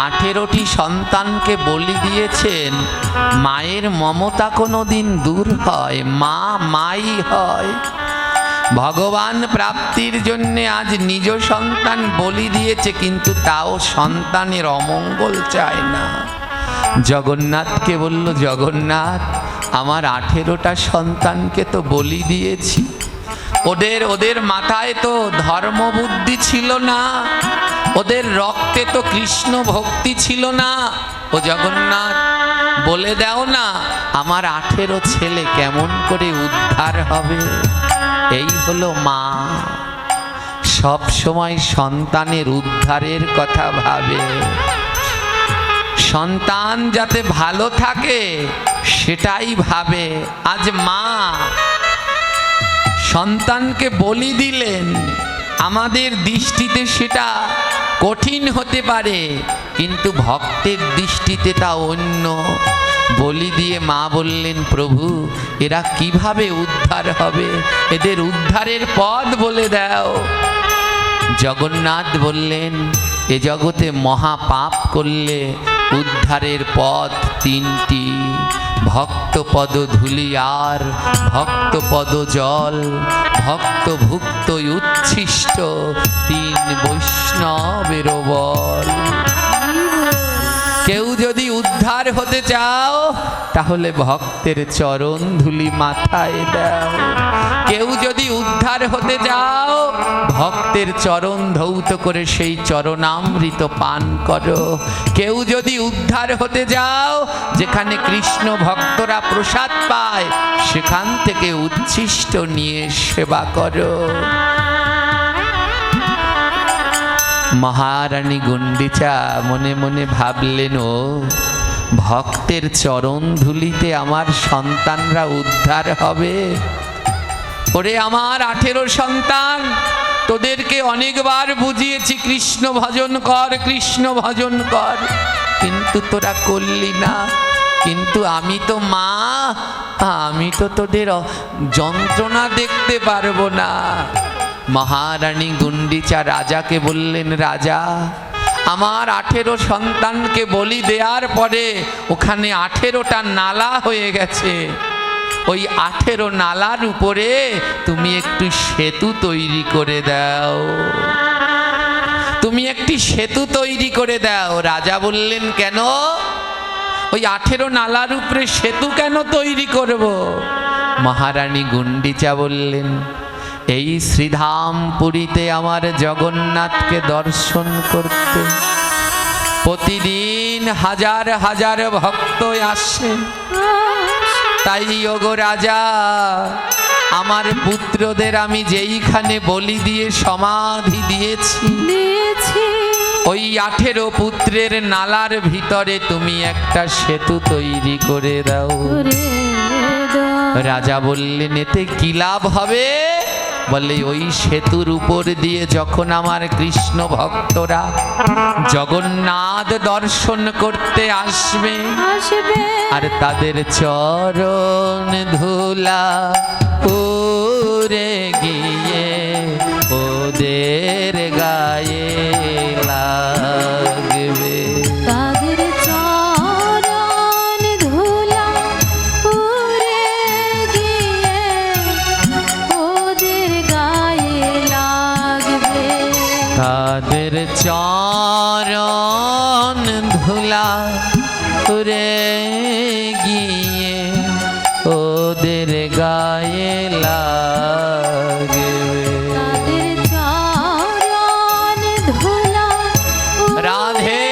18টি সন্তানকে বলি দিয়েছেন। মায়ের মমতা কোনো দিন দূর হয়? মা মাই হয়। ভগবান প্রাপ্তির জন্য আজ নিজ সন্তান বলি দিয়েছে, কিন্তু তাও সন্তানের অমঙ্গল চায় না। জগন্নাথকে বলল, জগন্নাথ, আমার 18টা সন্তানকে তো বলি দিয়েছি, ওদের মাথায় তো ধর্মবুদ্ধি ছিল না, ওদের রক্তে তো কৃষ্ণ ভক্তি ছিল না। ও জগন্নাথ, বলে দাও না, আমার 18 ছেলে কেমন করে উদ্ধার হবে? এই হলো মা, সব সময় সন্তানের উদ্ধারের কথা ভাবে, সন্তান যাতে ভালো থাকে সেটাই ভাবে। আজ মা সন্তানকে বলি দিলেন, আমাদের দৃষ্টিতে সেটা কঠিন হতে পারে, কিন্তু ভক্তের দৃষ্টিতে তা অন্য। বলি দিয়ে মা বললেন, প্রভু, এরা কিভাবে উদ্ধার হবে? এদের উদ্ধারের পথ বলে দাও। জগন্নাথ বললেন, এ জগতে মহাপাপ করলে উদ্ধারের পথ 3টি: ভক্তপদ ধূলি আর ভক্তপদ জল, ভক্ত ভুক্ত উচ্ছিষ্ট 3 বৈষ্ণবের বল। কেউ যদি উদ্ধার হতে চাও, তাহলে ভক্তের চরণ ধুলি মাথায় দাও। কেউ যদি উদ্ধার হতে যাও, ভক্তের চরণ ধৌত করে সেই চরণামৃত পান করো। কেউ যদি উদ্ধার হতে যাও, যেখানে কৃষ্ণ ভক্তরা প্রসাদ পায়, সেখান থেকে উচ্ছিষ্ট নিয়ে সেবা করো। মহারানী গুন্ডিচা মনে মনে ভাবলেন, ও ভক্তের চরণ ধুলিতে আমার সন্তানরা উদ্ধার হবে? ওরে আমার 18 সন্তান, তোদেরকে অনেকবার বুঝিয়েছি কৃষ্ণ ভজন কর, কৃষ্ণ ভজন কর, কিন্তু তোরা করলি না। কিন্তু আমি তো মা, আমি তো তোদের যন্ত্রণা দেখতে পারবো না। মহারানী গুন্ডিচা রাজাকে বললেন, রাজা, আমার 18 সন্তানকে বলি দেওয়ার পরে ওখানে 18টা নালা হয়ে গেছে। ওই 18 নালার উপরে তুমি একটু সেতু তৈরি করে দাও, তুমি একটি সেতু তৈরি করে দাও। রাজা বললেন, কেন? ওই 18 নালার উপরে সেতু কেন তৈরি করব? মহারানী গুন্ডিচা বললেন, এই শ্রীধাম পুরীতে আমার জগন্নাথকে দর্শন করতে প্রতিদিন হাজার হাজার ভক্ত আসে। তাই ওগো রাজা, আমার পুত্রদের আমি যেইখানে বলি দিয়ে সমাধি দিয়েছি, ওই 18 পুত্রের নালার ভিতরে তুমি একটা সেতু তৈরি করে দাও। রাজা বললেন, এতে কি লাভ হবে? বলে, ওই সেতুর উপর দিয়ে যখন আমার কৃষ্ণ ভক্তরা জগন্নাথ দর্শন করতে আসবে, আর তাদের চরণ ধুলা উড়ে গিয়ে ওদের গায়ে লাগবে, তাদের চরণ ধুলা উড়ে উড়ে গিয়ে ওদের গায়ে লাগবে। তাদের চরণ ধুলা রাধে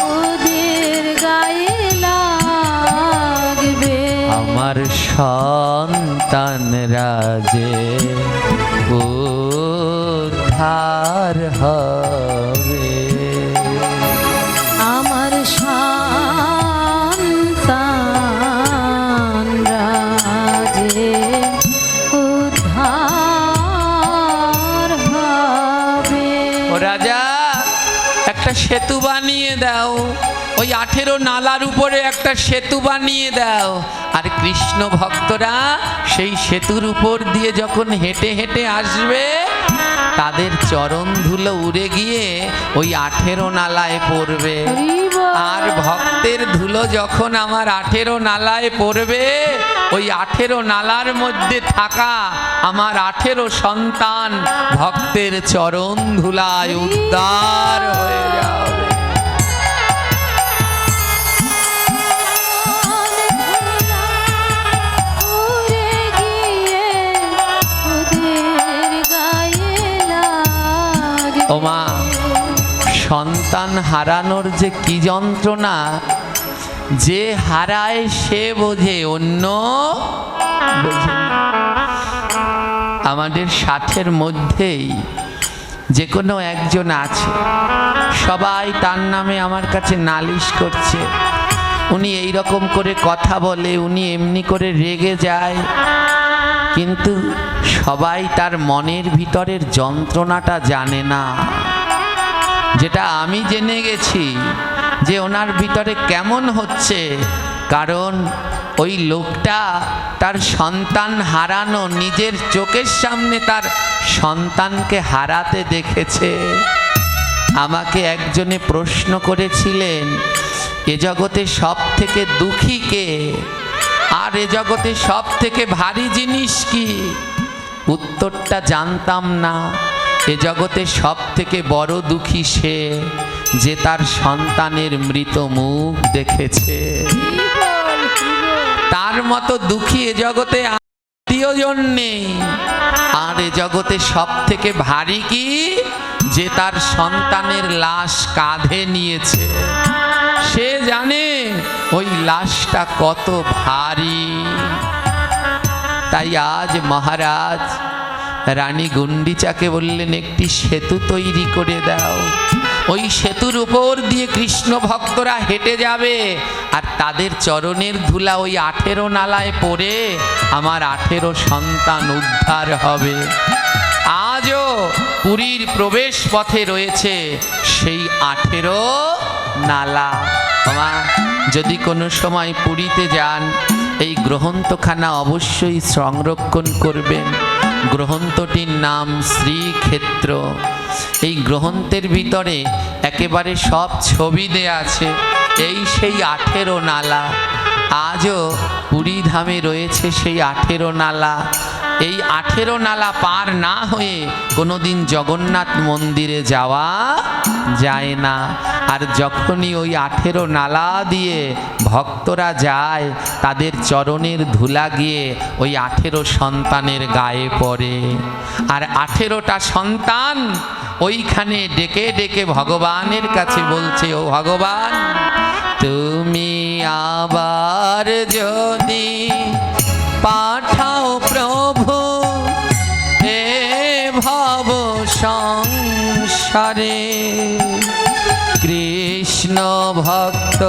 ওদের গায়ে লাগবে। আমার সন্তানরা যে উদ্ধার হবে। আমার সন্তানরা যে উদ্ধার হবে। ও রাজা, একটা সেতু বানিয়ে দাও, ওই 18 নালার উপরে একটা সেতু বানিয়ে দাও। আর কৃষ্ণ ভক্তরা সেই সেতুর উপর দিয়ে যখন হেঁটে হেঁটে আসবে, তাদের চরণ ধুলো উড়ে গিয়ে ওই 18 নালায় পড়বে। আর ভক্তের ধুলো যখন আমার 18 নালায় পড়বে, ওই 18 নালার মধ্যে থাকা আমার 18 সন্তান ভক্তের চরণ ধুলায় উদ্ধার হয়ে যাবে। উড়ে গিয়ে ওদের গায়ে লাগবে। ও মা, সন্তান হারানোর যে কি যন্ত্রণা, যে হারায় সে বোঝে, অন্য বোঝে না। আমাদের সাথের মধ্যেই যে কোনো একজন আছে, সবাই তার নামে আমার কাছে নালিশ করছে, উনি এই রকম করে কথা বলে, উনি এমনি করে রেগে যায়। কিন্তু সবাই তার মনের ভিতরের যন্ত্রণাটা জানে না। যেটা আমি জেনে গেছি যে ওনার ভিতরে কেমন হচ্ছে, কারণ ওই লোকটা তার সন্তান হারানো, নিজের চোখের সামনে তার সন্তানকে হারাতে দেখেছে। আমাকে একজনে প্রশ্ন করেছিলেন, এ জগতে সব থেকে দুঃখী কে, আর এ জগতে সব থেকে ভারী জিনিস কি? উত্তরটা জানতাম না। এ জগতে সব থেকে বড় দুঃখী সে, যে তার সন্তানের মৃত মুখ দেখেছে। তার মতো দুঃখী এ জগতে আত্মীয়জন নেই। আর এ জগতে সব থেকে ভারী কি? যে তার সন্তানের লাশ কাঁধে নিয়েছে। সে জানে ওই লাশটা কত ভারী। তাই আজ মহারাজ রানী গুন্ডিচাকে বললেন, একটি সেতু তৈরি করে দাও। ওই সেতুর উপর দিয়ে কৃষ্ণ ভক্তরা হেঁটে যাবে, আর তাদের চরণের ধুলা ওই 18 নালায় পড়ে আমার 18 সন্তান উদ্ধার হবে। আজও পুরীর প্রবেশ পথে রয়েছে সেই 18 নালা। আমার যদি কোনো সময় পুরীতে যান, এই গ্রন্থখানা অবশ্যই সংরক্ষণ করবেন। গ্রন্থটির নাম শ্রীক্ষেত্র। এই গ্রন্থের ভিতরে একেবারে সব ছবি দেয়া আছে। এই সেই 18 নালা। আজও পুরী ধামে রয়েছে সেই 18 নালা। এই 18 নালা পার না হয়ে কোনোদিন জগন্নাথ মন্দিরে যাওয়া যায় না। আর যখনই ওই 18 নালা দিয়ে ভক্তরা যায়, তাদের চরণের ধুলা গিয়ে ওই 18 সন্তানের গায়ে পড়ে। আর 18টা সন্তান ওইখানে ডেকে ডেকে ভগবানের কাছে বলছে, ও ভগবান, তুমি আবার যদি পাঠাও প্রভু এ ভব সংসারে, কৃষ্ণ ভক্ত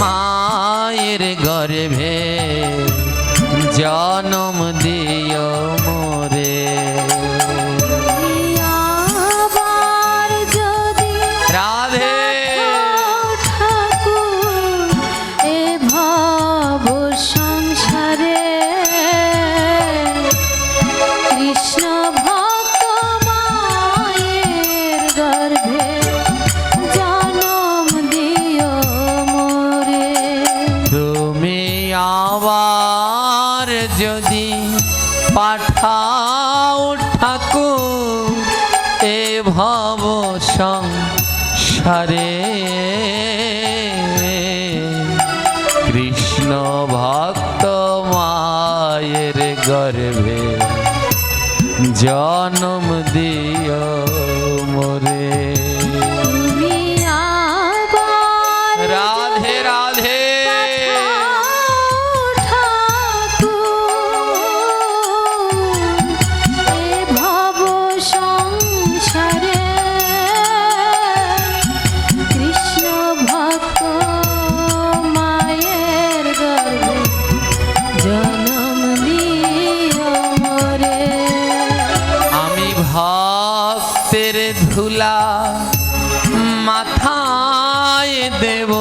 মায়ের গর্ভে জনম দিও মোরে। আবার যদি রাধে ঠাকুর এ ভব সংসারে, কৃষ্ণ ভক্ত মায়ের গর্ভে জনম দিও মোরে। তুমি আবার যদি পাঠাও ঠাকুর এ ভব সংসারে, গর্ভে জনম দিও মোরে। তুমি আবার রাধে রাধে। ভক্তের ধুলা মাথায় দেব,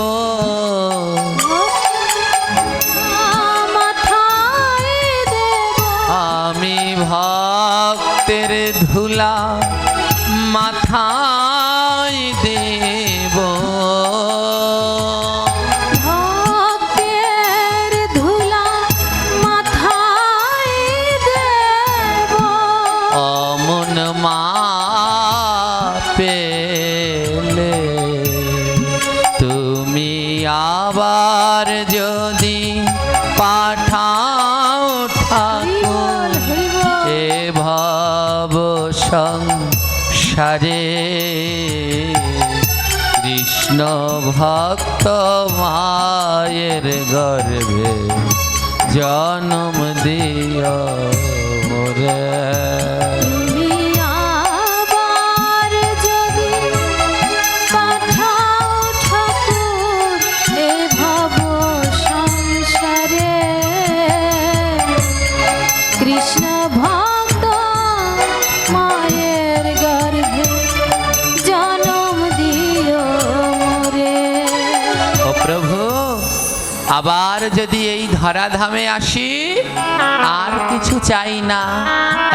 আমি ভক্তের ধুলা মাথায় দেব, ভক্তের ধুলা মাথায় দেব। অমন মা পেলে তুমি আবার যদি পাঠাও ঠাকুর এ ভব সংসারে, কৃষ্ণ ভক্ত মায়ের গর্ভে জন্ম দিও মোরে। কৃষ্ণ ভক্ত মায়ের গর্ভে জন্ম দিও মোরে। ও প্রভু, আবার যদি এই ধরাধামে আসি আর কিছু চাই না,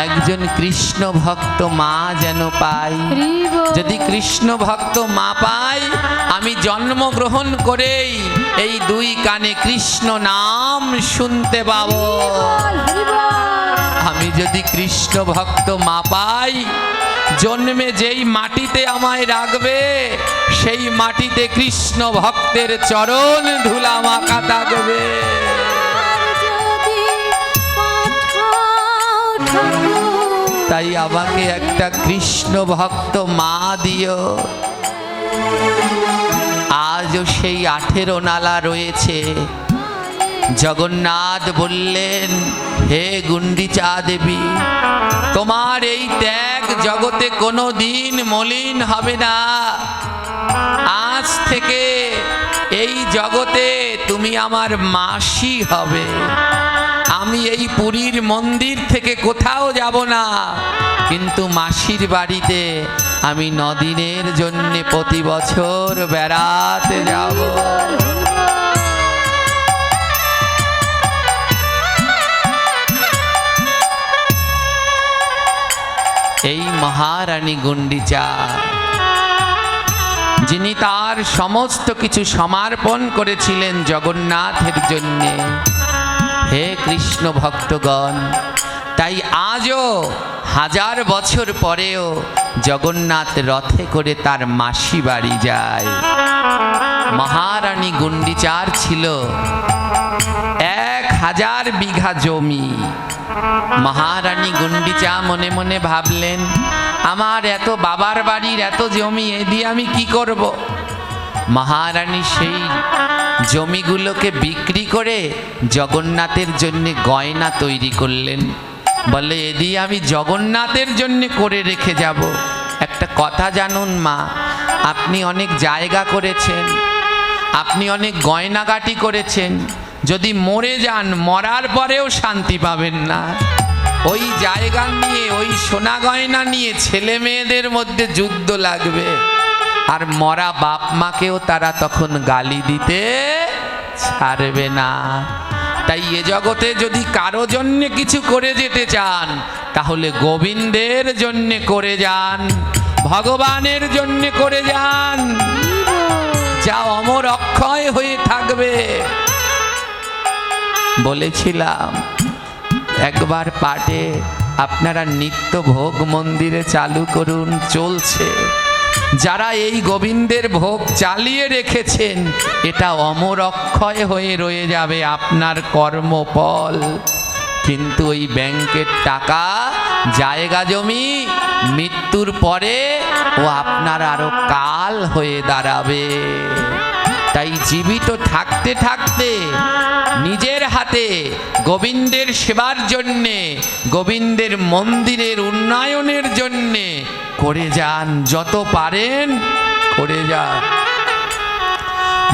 একজন কৃষ্ণ ভক্ত মা যেন পাই। যদি কৃষ্ণ ভক্ত মা পাই, আমি জন্মগ্রহণ করেই এই দুই কানে কৃষ্ণ নাম শুনতে পাবো। আমি যদি কৃষ্ণ ভক্ত মা পাই, জন্মে যেই মাটিতে আমায় রাখবে সেই মাটিতে কৃষ্ণ ভক্তের চরণ ধুলা মাখা থাকবে। তাই আমাকে একটা কৃষ্ণ ভক্ত মা দিও। আজও সেই 18 নালা রয়েছে। জগন্নাথ বললেন, হে গুন্ডিচা দেবী, তোমার এই ত্যাগ জগতে কোনো দিন মলিন হবে না। আজ থেকে এই জগতে তুমি আমার মাসি হবে। আমি এই পুরীর মন্দির থেকে কোথাও যাব না, কিন্তু মাসির বাড়িতে আমি 9 দিনের জন্য প্রতি বছর বেড়াতে যাব। এই মহারানী গুন্ডিচা, যিনি তার সমস্ত কিছু সমর্পণ করেছিলেন জগন্নাথের জন্য। হে কৃষ্ণ ভক্তগণ, তাই আজও 1000 বছর পরেও জগন্নাথ রথে করে তার মাসি বাড়ি যায়। মহারানী গুন্ডিচার ছিল 1000 বিঘা জমি। মহারানী গুন্ডিচা মনে মনে ভাবলেন, আমার এত বাবার বাড়ির এত জমি, এ দিয়ে আমি কি করব? মহারানী সেই জমিগুলোকে বিক্রি করে জগন্নাথের জন্য গয়না তৈরি করলেন। বলে, এ দিয়ে আমি জগন্নাথের জন্য করে রেখে যাব। একটা কথা জানুন মা, আপনি অনেক জায়গা করেছেন, আপনি অনেক গয়নাগাটি করেছেন, যদি মরে যান, মরার পরেও শান্তি পাবেন না। ওই জায়গা নিয়ে, ওই সোনা গয়না নিয়ে ছেলে মেয়েদের মধ্যে যুদ্ধ লাগবে, আর মরা বাপ মাকেও তারা তখন গালি দিতে ছাড়বে না। তাই এ জগতে যদি কারো জন্যে কিছু করে যেতে চান, তাহলে গোবিন্দের জন্যে করে যান, ভগবানের জন্যে করে যান, যা অমর অক্ষয় হয়ে থাকবে। বলেছিলাম একবার পাঠে, আপনারা নিত্য ভোগ মন্দিরে চালু করুন, চলছে। যারা এই গোবিন্দের ভোগ চালিয়ে রেখেছেন, এটা অমর অক্ষয় হয়ে রয়ে যাবে আপনার কর্মফল। কিন্তু ওই ব্যাংকের টাকা জায়গা জমি মৃত্যুর পরে ও আপনার আরো কাল হয়ে দাঁড়াবে। তাই জীবিত থাকতে থাকতে নিজের হাতে গোবিন্দের সেবার জন্যে, গোবিন্দের মন্দিরের উন্নয়নের জন্যে করে যান, যত পারেন করে যান।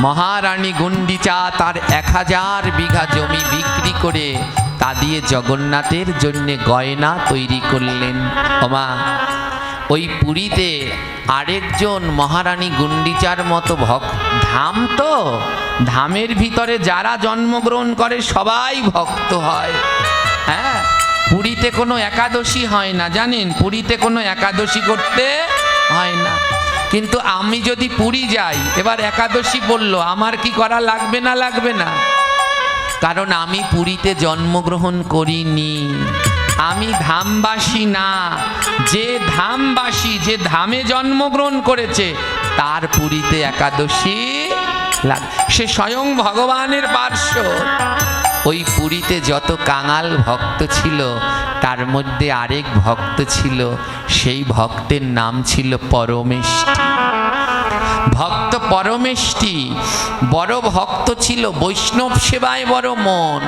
মহারানী গুন্ডিচা তার 1000 বিঘা জমি বিক্রি করে তা দিয়ে জগন্নাথের জন্যে গয়না তৈরি করলেন। ওমা, ওই পুরীতে আরেকজন মহারানী গুন্ডিচার মতো ধাম, তো ধামের ভিতরে যারা জন্মগ্রহণ করে সবাই ভক্ত হয়। হ্যাঁ, পুরীতে কোনো একাদশী হয় না, জানেন? পুরীতে কোনো একাদশী করতে হয় না। কিন্তু আমি যদি পুরী যাই, এবার একাদশী বললো, আমার কি করা লাগবে না? লাগবে না, কারণ আমি পুরীতে জন্মগ্রহণ করিনি, আমি ধামবাসী না। যে ধামবাসী, যে ধামে জন্মগ্রহণ করেছে তার পুরীতে একাদশী লাগে। সে স্বয়ং ভগবানের পার্শ্ব। ওই পুরীতে যত কাঙাল ভক্ত ছিল তার মধ্যে আরেক ভক্ত ছিল, সেই ভক্তের নাম ছিল পরমেষ্টি। ভক্ত পরমেষ্টি বড় ভক্ত ছিল, বৈষ্ণব সেবায় বড় মন।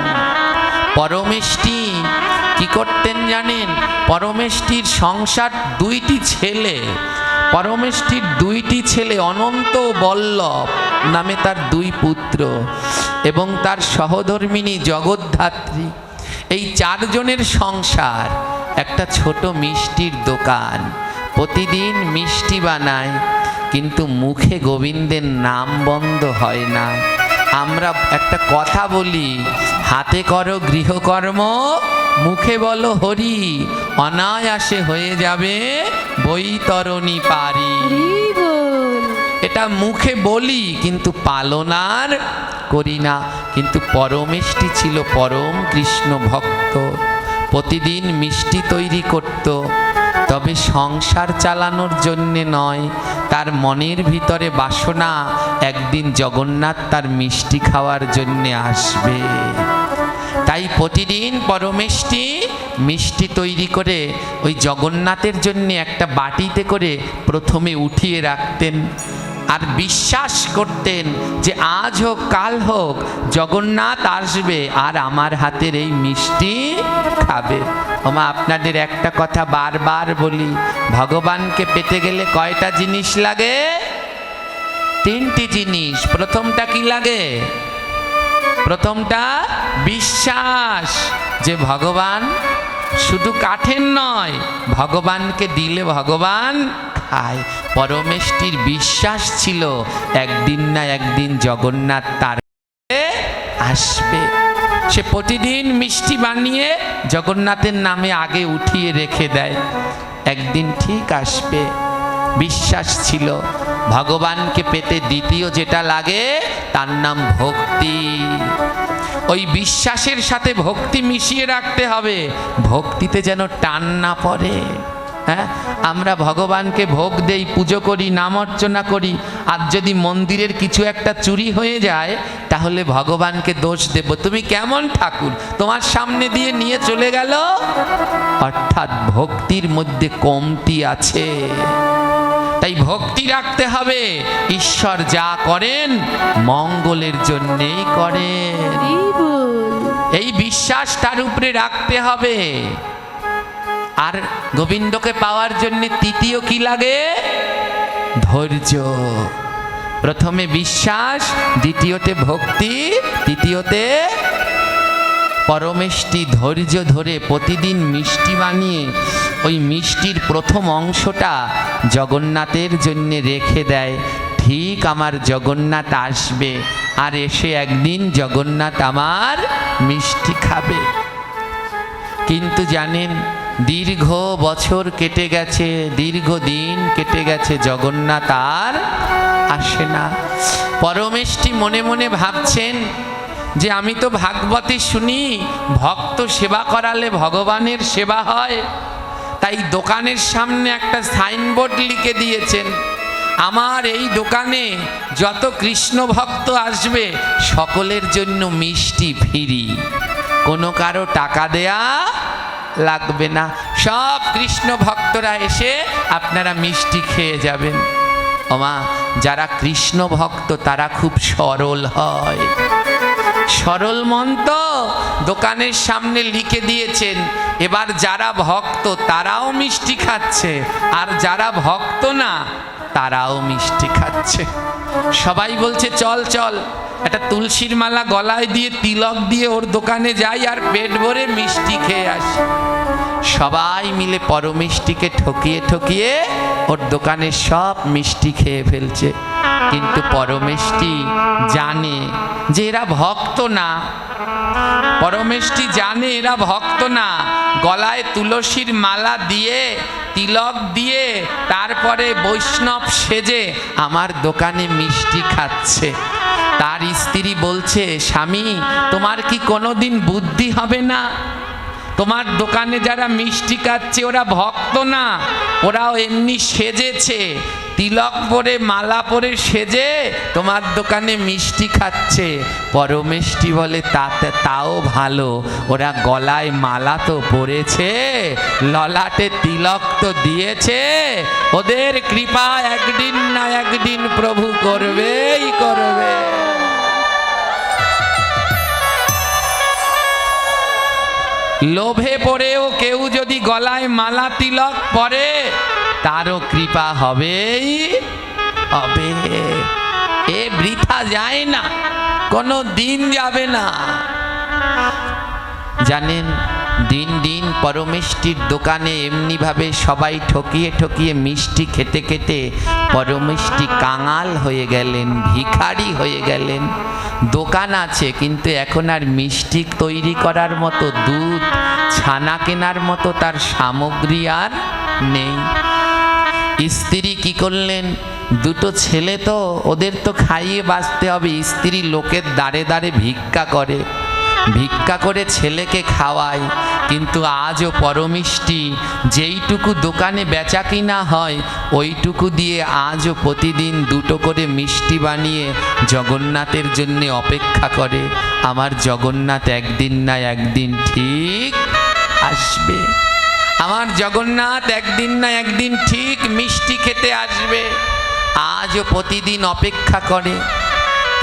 পরমেষ্টি কি করতেন জানেন? পরমেষ্টির সংসার 2টি ছেলে। পরমেষ্টির 2টি ছেলে, অনন্ত বল্লভ নামে তার 2 পুত্র এবং তার সহধর্মিণী জগদ্ধাত্রী। এই 4 জনের সংসার। একটা ছোট মিষ্টির দোকান, প্রতিদিন মিষ্টি বানায়, কিন্তু মুখে গোবিন্দের নাম বন্ধ হয় না। আমরা একটা কথা বলি, হাতে করো গৃহকর্ম, মুখে বলো হরি, অনায়াসে হয়ে যাবে বৈতরণী পারি। এটা মুখে বলি কিন্তু পালন আর করি না। কিন্তু পরমেষ্টি ছিল পরম কৃষ্ণ ভক্ত, প্রতিদিন মিষ্টি তৈরি করত, তবে সংসার চালানোর জন্যে নয়, তার মনের ভিতরে বাসনা একদিন জগন্নাথ তার মিষ্টি খাওয়ার জন্যে আসবে। তাই প্রতিদিন পরমেষ্টি মিষ্টি তৈরি করে ওই জগন্নাথের জন্য একটা বাটিতে করে প্রথমে উঠিয়ে রাখতেন, আর বিশ্বাস করতেন যে আজ হোক কাল হোক জগন্নাথ আসবে আর আমার হাতের এই মিষ্টি খাবে। ওমা, আপনাদের একটা কথা বারবার বলি, ভগবানকে পেতে গেলে কয়টা জিনিস লাগে? 3টি জিনিস। প্রথমটা কি লাগে? প্রথমটা বিশ্বাস, যে ভগবান শুধু কাঠের নয়, ভগবানকে দিলে ভগবান খায়। পরমেষ্টির বিশ্বাস ছিল একদিন না একদিন জগন্নাথ তার আসবে। সে প্রতিদিন মিষ্টি বানিয়ে জগন্নাথের নামে আগে উঠিয়ে রেখে দেয়, একদিন ঠিক আসবে। বিশ্বাস ছিল। ভগবানকে পেতে দ্বিতীয় যেটা লাগে তার নাম ভক্তি। ওই বিশ্বাসের সাথে ভক্তি মিশিয়ে রাখতে হবে, ভক্তিতে যেন টান না পড়ে। হ্যাঁ, আমরা ভগবানকে ভোগ দেই, পুজো করি, নাম অর্চনা করি, আর যদি মন্দিরের কিছু একটা চুরি হয়ে যায় তাহলে ভগবানকে দোষ দেব, তুমি কেমন ঠাকুর, তোমার সামনে দিয়ে নিয়ে চলে গেল। অর্থাৎ ভক্তির মধ্যে কমতি আছে। তাই ভক্তি রাখতে হবে, ঈশ্বর যা করেন মঙ্গলের জন্যেই করেন, এই বিশ্বাস তার উপরে রাখতে হবে। আর গোবিন্দকে পাওয়ার জন্য তৃতীয় কি লাগে? ধৈর্য। প্রথমে বিশ্বাস, দ্বিতীয়তে ভক্তি, তৃতীয়তে পরমেষ্টি ধৈর্য ধরে প্রতিদিন মিষ্টি বানিয়ে ওই মিষ্টির প্রথম অংশটা জগন্নাথের জন্য রেখে দেয়। ঠিক আমার জগন্নাথ আসবে, আর এসে একদিন জগন্নাথ আমার মিষ্টি খাবে। কিন্তু জানেন, দীর্ঘ বছর কেটে গেছে, দীর্ঘদিন কেটে গেছে, জগন্নাথ আর আসে না। পরমেষ্টি মনে মনে ভাবছেন যে আমি তো ভাগবতে শুনি ভক্ত সেবা করালে ভগবানের সেবা হয়, তাই দোকানের সামনে একটা সাইনবোর্ড লিখে দিয়েছেন, আমার এই দোকানে যত কৃষ্ণ ভক্ত আসবে সকলের জন্য মিষ্টি ফ্রি। কোনো কারো টাকা দেয়া লাগবে না, সব কৃষ্ণ ভক্তরা এসে আপনারা মিষ্টি খেয়ে যাবেন। ওমা, যারা কৃষ্ণ ভক্ত তারা খুব সরল হয়, সরল মন তো দোকানের সামনে লিখে দিয়েছেন। এবার যারা ভক্ত তারাও মিষ্টি খাচ্ছে, আর যারা ভক্ত না তারাও মিষ্টি খাচ্ছে। সবাই বলছে চল চল একটা তুলসীর মালা গলায় দিয়ে তিলক দিয়ে ওর দোকানে যাই আর পেট ভরে মিষ্টি খেয়ে আসি। সবাই মিলে পরমিষ্টিকে ঠকিয়ে ঠকিয়ে ওর দোকানে সব মিষ্টি খেয়ে ফেলছে। কিন্তু পরমেষ্টি জানে যে এরা ভক্ত না, পরমেষ্টি জানে এরা ভক্ত না। গলায় তুলসীর মালা দিয়ে তিলক দিয়ে তারপরে বৈষ্ণব সেজে আমার দোকানে মিষ্টি খাচ্ছে। তার স্ত্রী বলছে, স্বামী তোমার কি কোনোদিন বুদ্ধি হবে না? তোমার দোকানে যারা মিষ্টি খাচ্ছে ওরা ভক্ত না, ওরাও এমনি সেজেছে, তিলক পরে মালা পরে সেজে তোমার দোকানে মিষ্টি খাচ্ছে। পরমেষ্টি বলে তাও ভালো, ওরা গলায় মালা তো পরেছে, ললাটে তিলক তো দিয়েছে, ওদের কৃপা একদিন না একদিন প্রভু করবেই করবে। লোভে পড়েও কেউ যদি গলায় মালা তিলক পরে তারও কৃপা হবেই হবে। এ বৃথা যায় না, কোনো দিন যাবে না। জানেন, দিন দিন পরমেষ্টির দোকানে এমনিভাবে সবাই ঠকিয়ে ঠকিয়ে মিষ্টি খেতে খেতে পরমেষ্টি কাঙাল হয়ে গেলেন, ভিখারি হয়ে গেলেন। দোকান আছে কিন্তু এখন আর মিষ্টি তৈরি করার মতো, দুধ ছানা কেনার মতো তার সামগ্রী আর নেই। স্ত্রী কি করলেন, দুটো ছেলে তো, ওদের তো খাইয়ে বাঁচতে হবে। স্ত্রী লোকের দাঁড়ে দাঁড়ে ভিক্ষা করে, ভিক্ষা করে ছেলেকে খাওয়ায়। কিন্তু আজও পরমিষ্টি যেইটুকু দোকানে বেচা কিনা হয় ওইটুকু দিয়ে আজও প্রতিদিন দুটো করে মিষ্টি বানিয়ে জগন্নাথের জন্য অপেক্ষা করে। আমার জগন্নাথ একদিন না একদিন ঠিক আসবে, আমার জগন্নাথ একদিন না একদিন ঠিক মিষ্টি খেতে আসবে। আজও প্রতিদিন অপেক্ষা করে।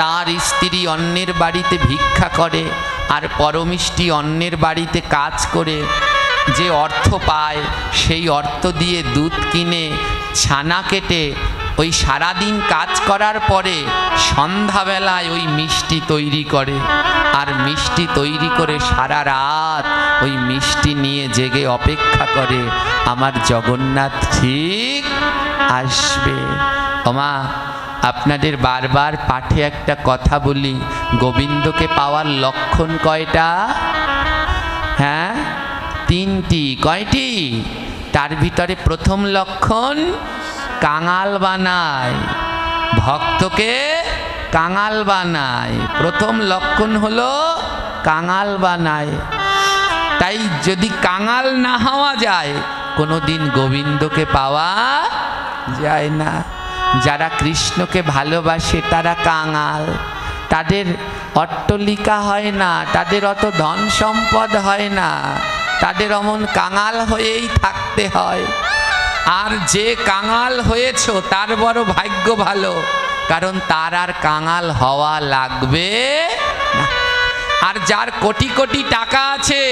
তার স্ত্রী অন্যের বাড়িতে ভিক্ষা করে আর পরমিষ্টি অন্যের বাড়িতে কাজ করে যে অর্থ পায় সেই অর্থ দিয়ে দুধ কিনে ছানা কেটে ওই সারাদিন কাজ করার পরে সন্ধ্যাবেলায় ওই মিষ্টি তৈরি করে। আর মিষ্টি তৈরি করে সারা রাত ওই মিষ্টি নিয়ে জেগে অপেক্ষা করে আমার জগন্নাথ ঠিক আসবে। ওমা, আপনাদের বারবার পাঠে একটা কথা বলি, গোবিন্দকে পাওয়ার লক্ষণ কয়টা? হ্যাঁ, তিনটি। কয়টি? তার ভিতরে প্রথম লক্ষণ কাঙাল বানায়, ভক্তকে কাঙাল বানায়। প্রথম লক্ষণ হলো কাঙাল বানায়। তাই যদি কাঙাল না হওয়া যায় কোনোদিন গোবিন্দকে পাওয়া যায় না। যারা কৃষ্ণকে ভালোবাসে তারা কাঙাল, তাদের অট্টলিকা হয় না, তাদের অত ধন সম্পদ হয় না, তাদের অমন কাঙাল হয়েই থাকতে হয়। আর যে কাঙাল হয়েছ তার বড় ভাগ্য ভালো, কারণ তার আর কাঙাল হওয়া লাগবে না। আর যার কোটি কোটি টাকা আছে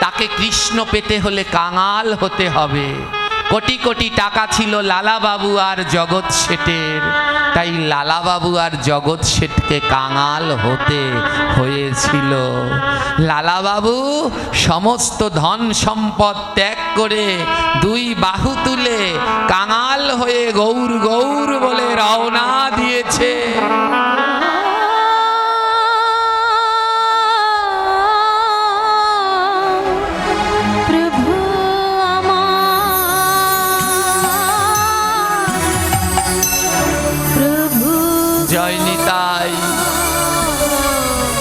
তাকে কৃষ্ণ পেতে হলে কাঙাল হতে হবে। কোটি কোটি টাকা ছিল লালাবাবু আর জগৎ শেঠের, তাই লালাবাবু আর জগৎ শেঠকে কাঙাল হতে হয়েছিল। লালাবাবু সমস্ত ধন সম্পদ ত্যাগ করে দুই বাহু তুলে কাঙাল হয়ে গৌর গৌর বলে রওনা দিয়েছে।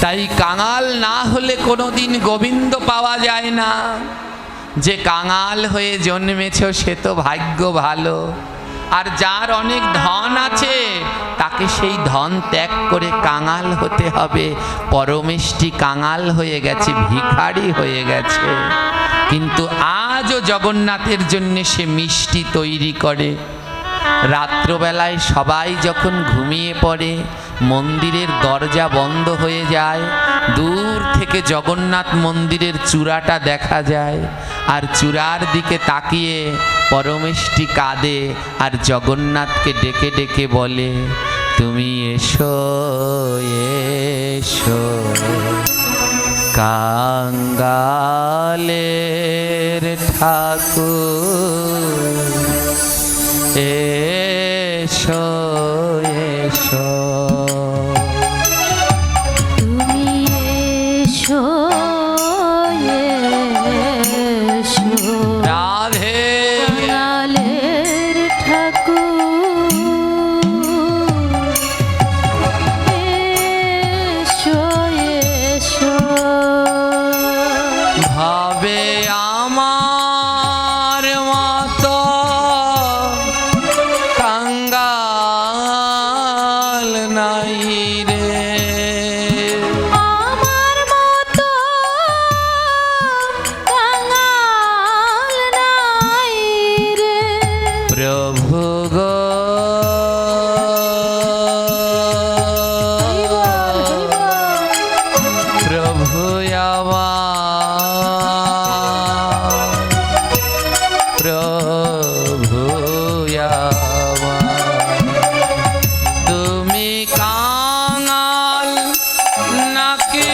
তাই কাঙাল না হলে কোনোদিন গোবিন্দ পাওয়া যায় না। যে কাঙাল হয়ে জন্মেছ সে তো ভাগ্য ভালো। আর যার অনেক ধন আছে তাকে সেই ধন ত্যাগ করে কাঙাল হতে হবে। পরমেষ্টি কাঙাল হয়ে গেছে, ভিখারি হয়ে গেছে, কিন্তু আজও জগন্নাথের জন্য সে মিষ্টি তৈরি করে। রাত্রবেলায় সবাই যখন ঘুমিয়ে পড়ে, মন্দিরের দরজা বন্ধ হয়ে যায়, দূর থেকে জগন্নাথ মন্দিরের চূড়াটা দেখা যায়, আর চূড়ার দিকে তাকিয়ে পরমেষ্টি কাঁদে আর জগন্নাথকে ডেকে ডেকে বলে, তুমি এসো এসো কাঙ্গালের ঠাকুর, এসো এসো। তুমি এসো এসো রাধে কাঙালের ঠাকুর, এসো এসো। ভাবে আমার মতো কাঙ্গাল নাই রে, আমার মতো কাঙাল নাই রে, প্রভু গো প্রভু আমার, প্রভু আমার, তুমি কাঙাল নাকি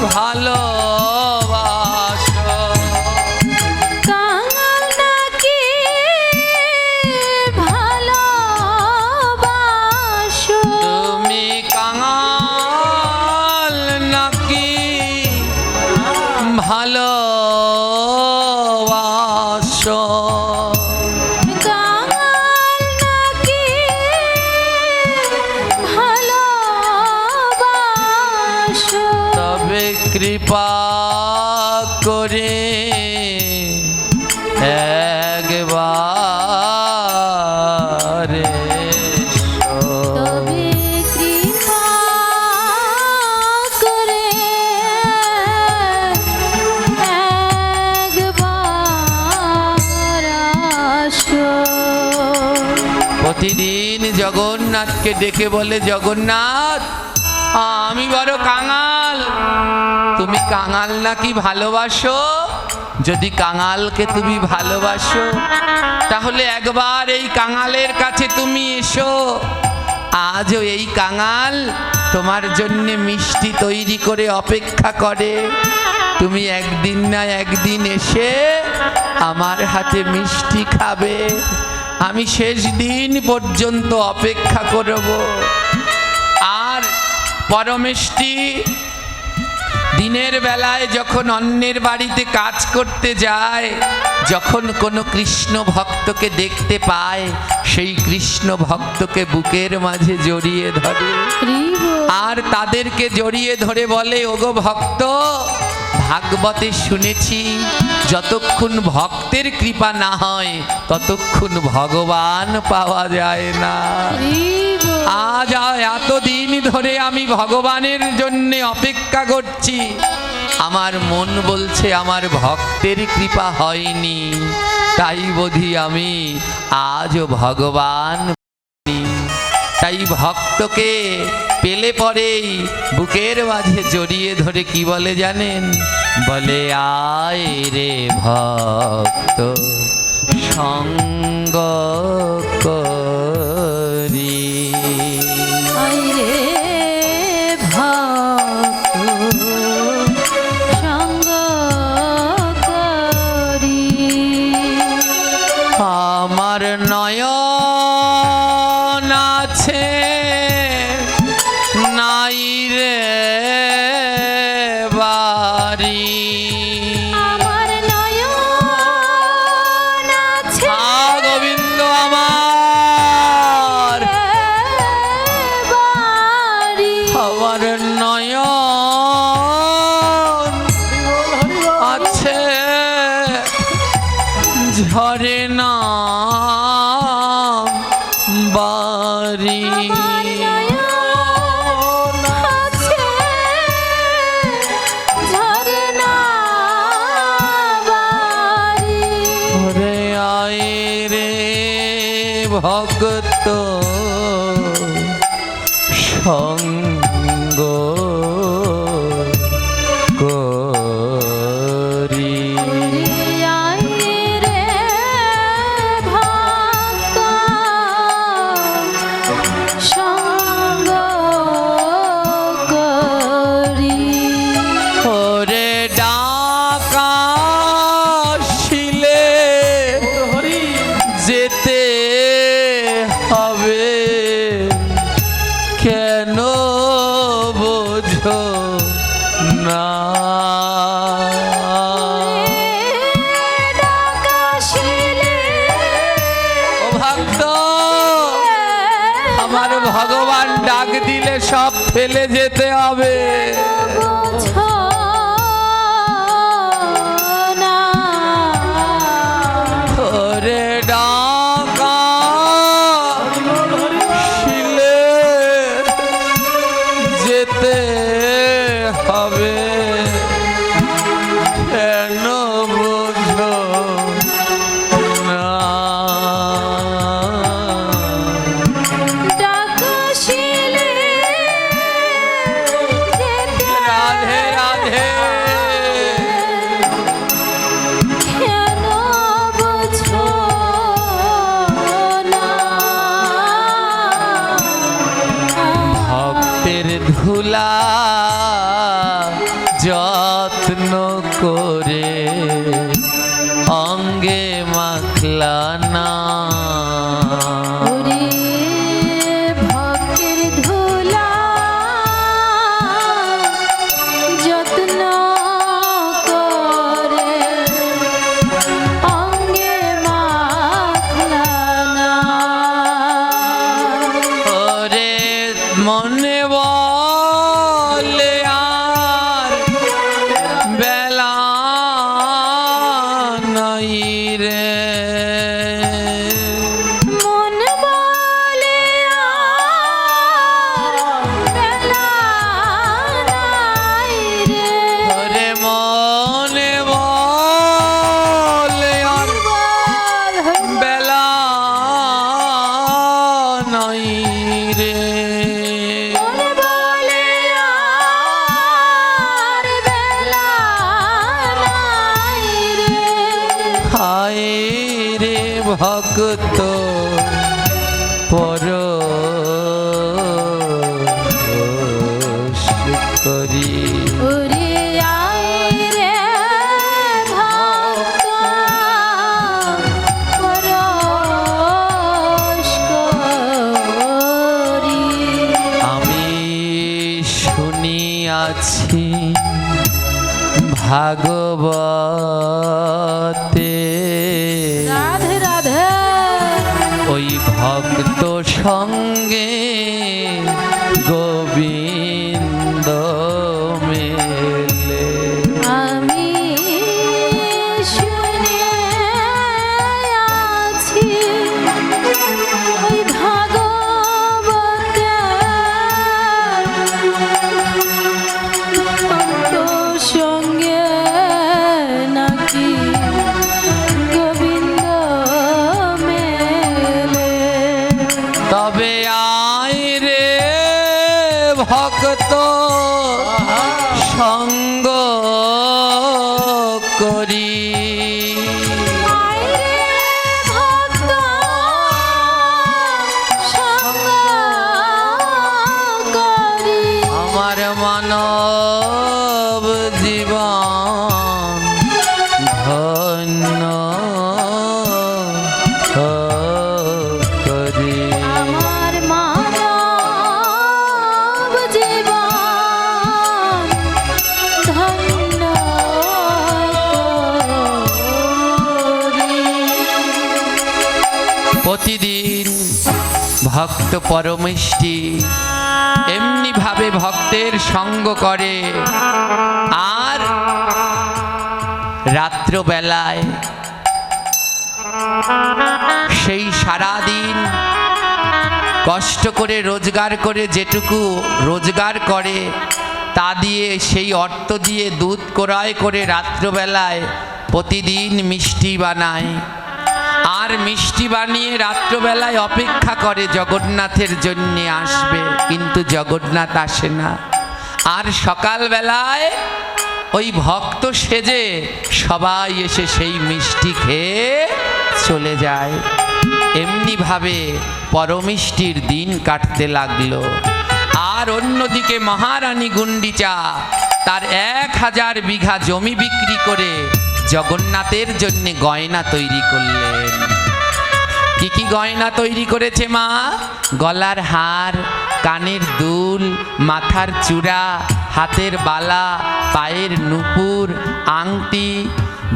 ভালোবাসো, কাঙাল নাকি ভালোবাসো, তুমি কাঙাল নাকি ভালোবাসো, কাঙাল নাকি ভালোবাসো। তবে কৃপা করে একবার এসো। তবে কৃপা করে একবার আসো। প্রতিদিন জগন্নাথকে ডেকে বলে, জগন্নাথ আমি বড় কাঙাল, তুমি কাঙাল নাকি ভালোবাসো? যদি কাঙালকে তুমি ভালোবাসো তাহলে একবার এই কাঙালের কাছে তুমি এসো। আজও এই কাঙাল তোমার জন্য মিষ্টি তৈরি করে অপেক্ষা করে। তুমি একদিন না একদিন এসে আমার হাতে মিষ্টি খাবে। আমি শেষ দিন পর্যন্ত অপেক্ষা করব। আর পরমেষ্টি দিনের বেলায় যখন অন্যের বাড়িতে কাজ করতে যায়, যখন কোনো কৃষ্ণ ভক্তকে দেখতে পায়, সেই কৃষ্ণ ভক্তকে বুকের মাঝে জড়িয়ে ধরে আর তাদেরকে জড়িয়ে ধরে বলে, ওগো ভক্ত, ভাগবতে শুনেছি যতক্ষণ ভক্তের কৃপা না হয় ততক্ষণ ভগবান পাওয়া যায় না। আজ এতদিন ধরে আমি ভগবানের জন্য অপেক্ষা করছি, আমার মন বলছে আমার ভক্তের কৃপা হয়নি, তাই বোধি আমি আজও ভগবান পাইনি। তাই ভক্তকে পেলে পরেই বুকের মাঝে জড়িয়ে ধরে কি বলে জানেন? বলে, আয় রে ভক্ত সঙ্গ করি, আয় রে ভক্ত সঙ্গ করি, আমার নয়ন আছে নাই রে বাড়ি, আমার নয়ন আছে গোবিন্দ আমার, বাড়ি, আমার নয়ন আছে ঝরে না ভক্ত সঙ্গ করি। আই রে ভক্ত সঙ্গ করি। ওরে ডাকা শিলে যেতে হবে, কেন বোঝো না? ও ভক্ত, আমার ভগবান ডাক দিলে সব ফেলে যেতে হবে। ওরে ডাকা শিলে যেতে হবে, কেন বোঝো না? রাধে রাধে। ভক্তের ধুলা যত্ন করে অঙ্গে মাখলা না, ভক্তের ধুলা যত্ন করে অঙ্গে মাখলা না। ওরে মনে বলে আর বেলা নাই রে, মন বলে আর বেলা নাই রে। ওরে মনে বলে আর বেলা নাই রে, মন বলে আর বেলা নাই রে। হায় রে ভক্ত পর করি। ওরে আই রে ভক্ত পরশ করি। আমি শুনিয়াছি ভাগবতে, রাধে রাধে। ওই ভক্ত সঙ্গে গোবিন্দ মেলে। আমি শুনে আছি ওই ভাগবতে ভক্ত সঙ্গে নাকি গোবিন্দ মেলে। তবে আয় রে ভক্ত সঙ্গ করি। আই রে ভক্ত সঙ্গ করি। আমার মানব জীবন ধন্য করি। আমার মানব জীবন ধন্য করি। প্রতিদিন ভক্ত পরমিষ্টি এমনি ভাবে ভক্তের সঙ্গ করে, আর রাত্রবেলায় সেই সারাদিন কষ্ট করে রোজগার করে যেটুকু রোজগার করে তা দিয়ে সেই অর্থ দিয়ে দুধ ক্রয় করে রাত্রবেলায় প্রতিদিন মিষ্টি বানায়। আর মিষ্টি বানিয়ে রাত্রবেলায় অপেক্ষা করে জগন্নাথের জন্য আসবে, কিন্তু জগন্নাথ আসে না। আর সকালবেলায় ওই ভক্ত সেজে সবাই এসে সেই মিষ্টি খেয়ে চলে যায়। এমনিভাবে পরমিষ্টির দিন কাটতে লাগলো। আর অন্যদিকে মহারানী গুন্ডিচা তার 1000 বিঘা জমি বিক্রি করে জগন্নাথের জন্য গয়না তৈরি করলেন। কি কি গয়না তৈরি করেছে মা? গলার হার, কানের দুল, মাথার চূড়া, হাতের বালা, পায়ের নুপুর, আংটি,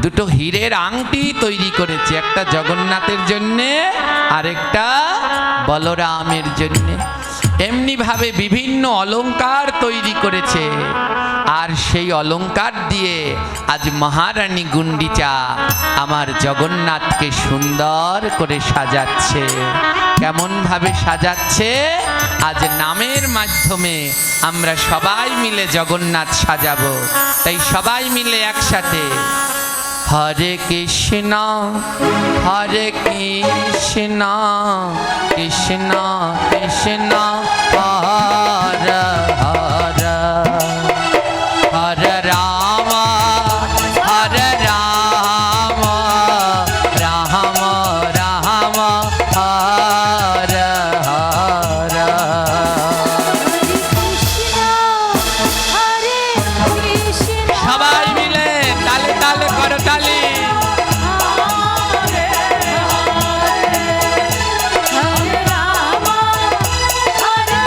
2টো হীরের আংটি তৈরি করেছে, একটা জগন্নাথের জন্যে আরেকটা বলরামের জন্যে। এমনিভাবে বিভিন্ন অলংকার তৈরি করেছে। আর সেই অলংকার দিয়ে আজ মহারানী গুন্ডিচা আমার জগন্নাথকে সুন্দর করে সাজাচ্ছে। কেমনভাবে সাজাচ্ছে? আজ নামের মাধ্যমে আমরা সবাই মিলে জগন্নাথ সাজাবো। তাই সবাই মিলে একসাথে হরে কৃষ্ণ হরে কৃষ্ণ কৃষ্ণ কৃষ্ণ হরে হরে, হরে রাম হরে রাম রাম রাম হরে হরে। হরে কৃষ্ণ সবাই মিলে তালে তালে করো তালি। হরে রাম হরে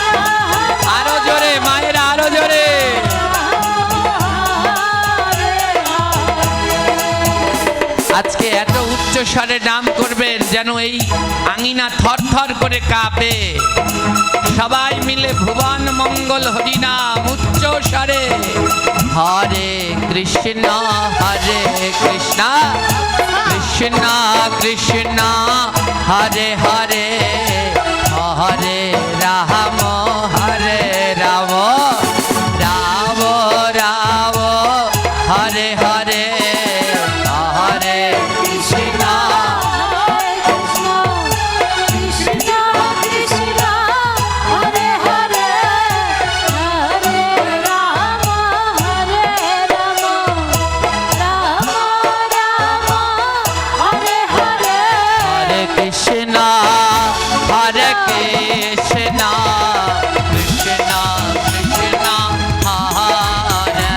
রাম আরো জোরে মায়েরা, আরো জোরে। আজকে এত উচ্চ স্বরে নাম করবেন যেন এই আঙিনা থর থর করে কাঁপে। সবাই মিলে ভুবন মঙ্গল হরিনাম উচ্চ স্বরে। হরে কৃষ্ণ হরে কৃষ্ণ কৃষ্ণ কৃষ্ণ হরে হরে, হরে রাম হরে রাম রাম রাম হরে হরে, হরে কৃষ্ণ। কৃষ্ণ কৃষ্ণ হরে হরে, হরে রাম হরে রাম রাম রাম হরে হরে। হরে কৃষ্ণ হরে কৃষ্ণ কৃষ্ণ কৃষ্ণ হরে হরে,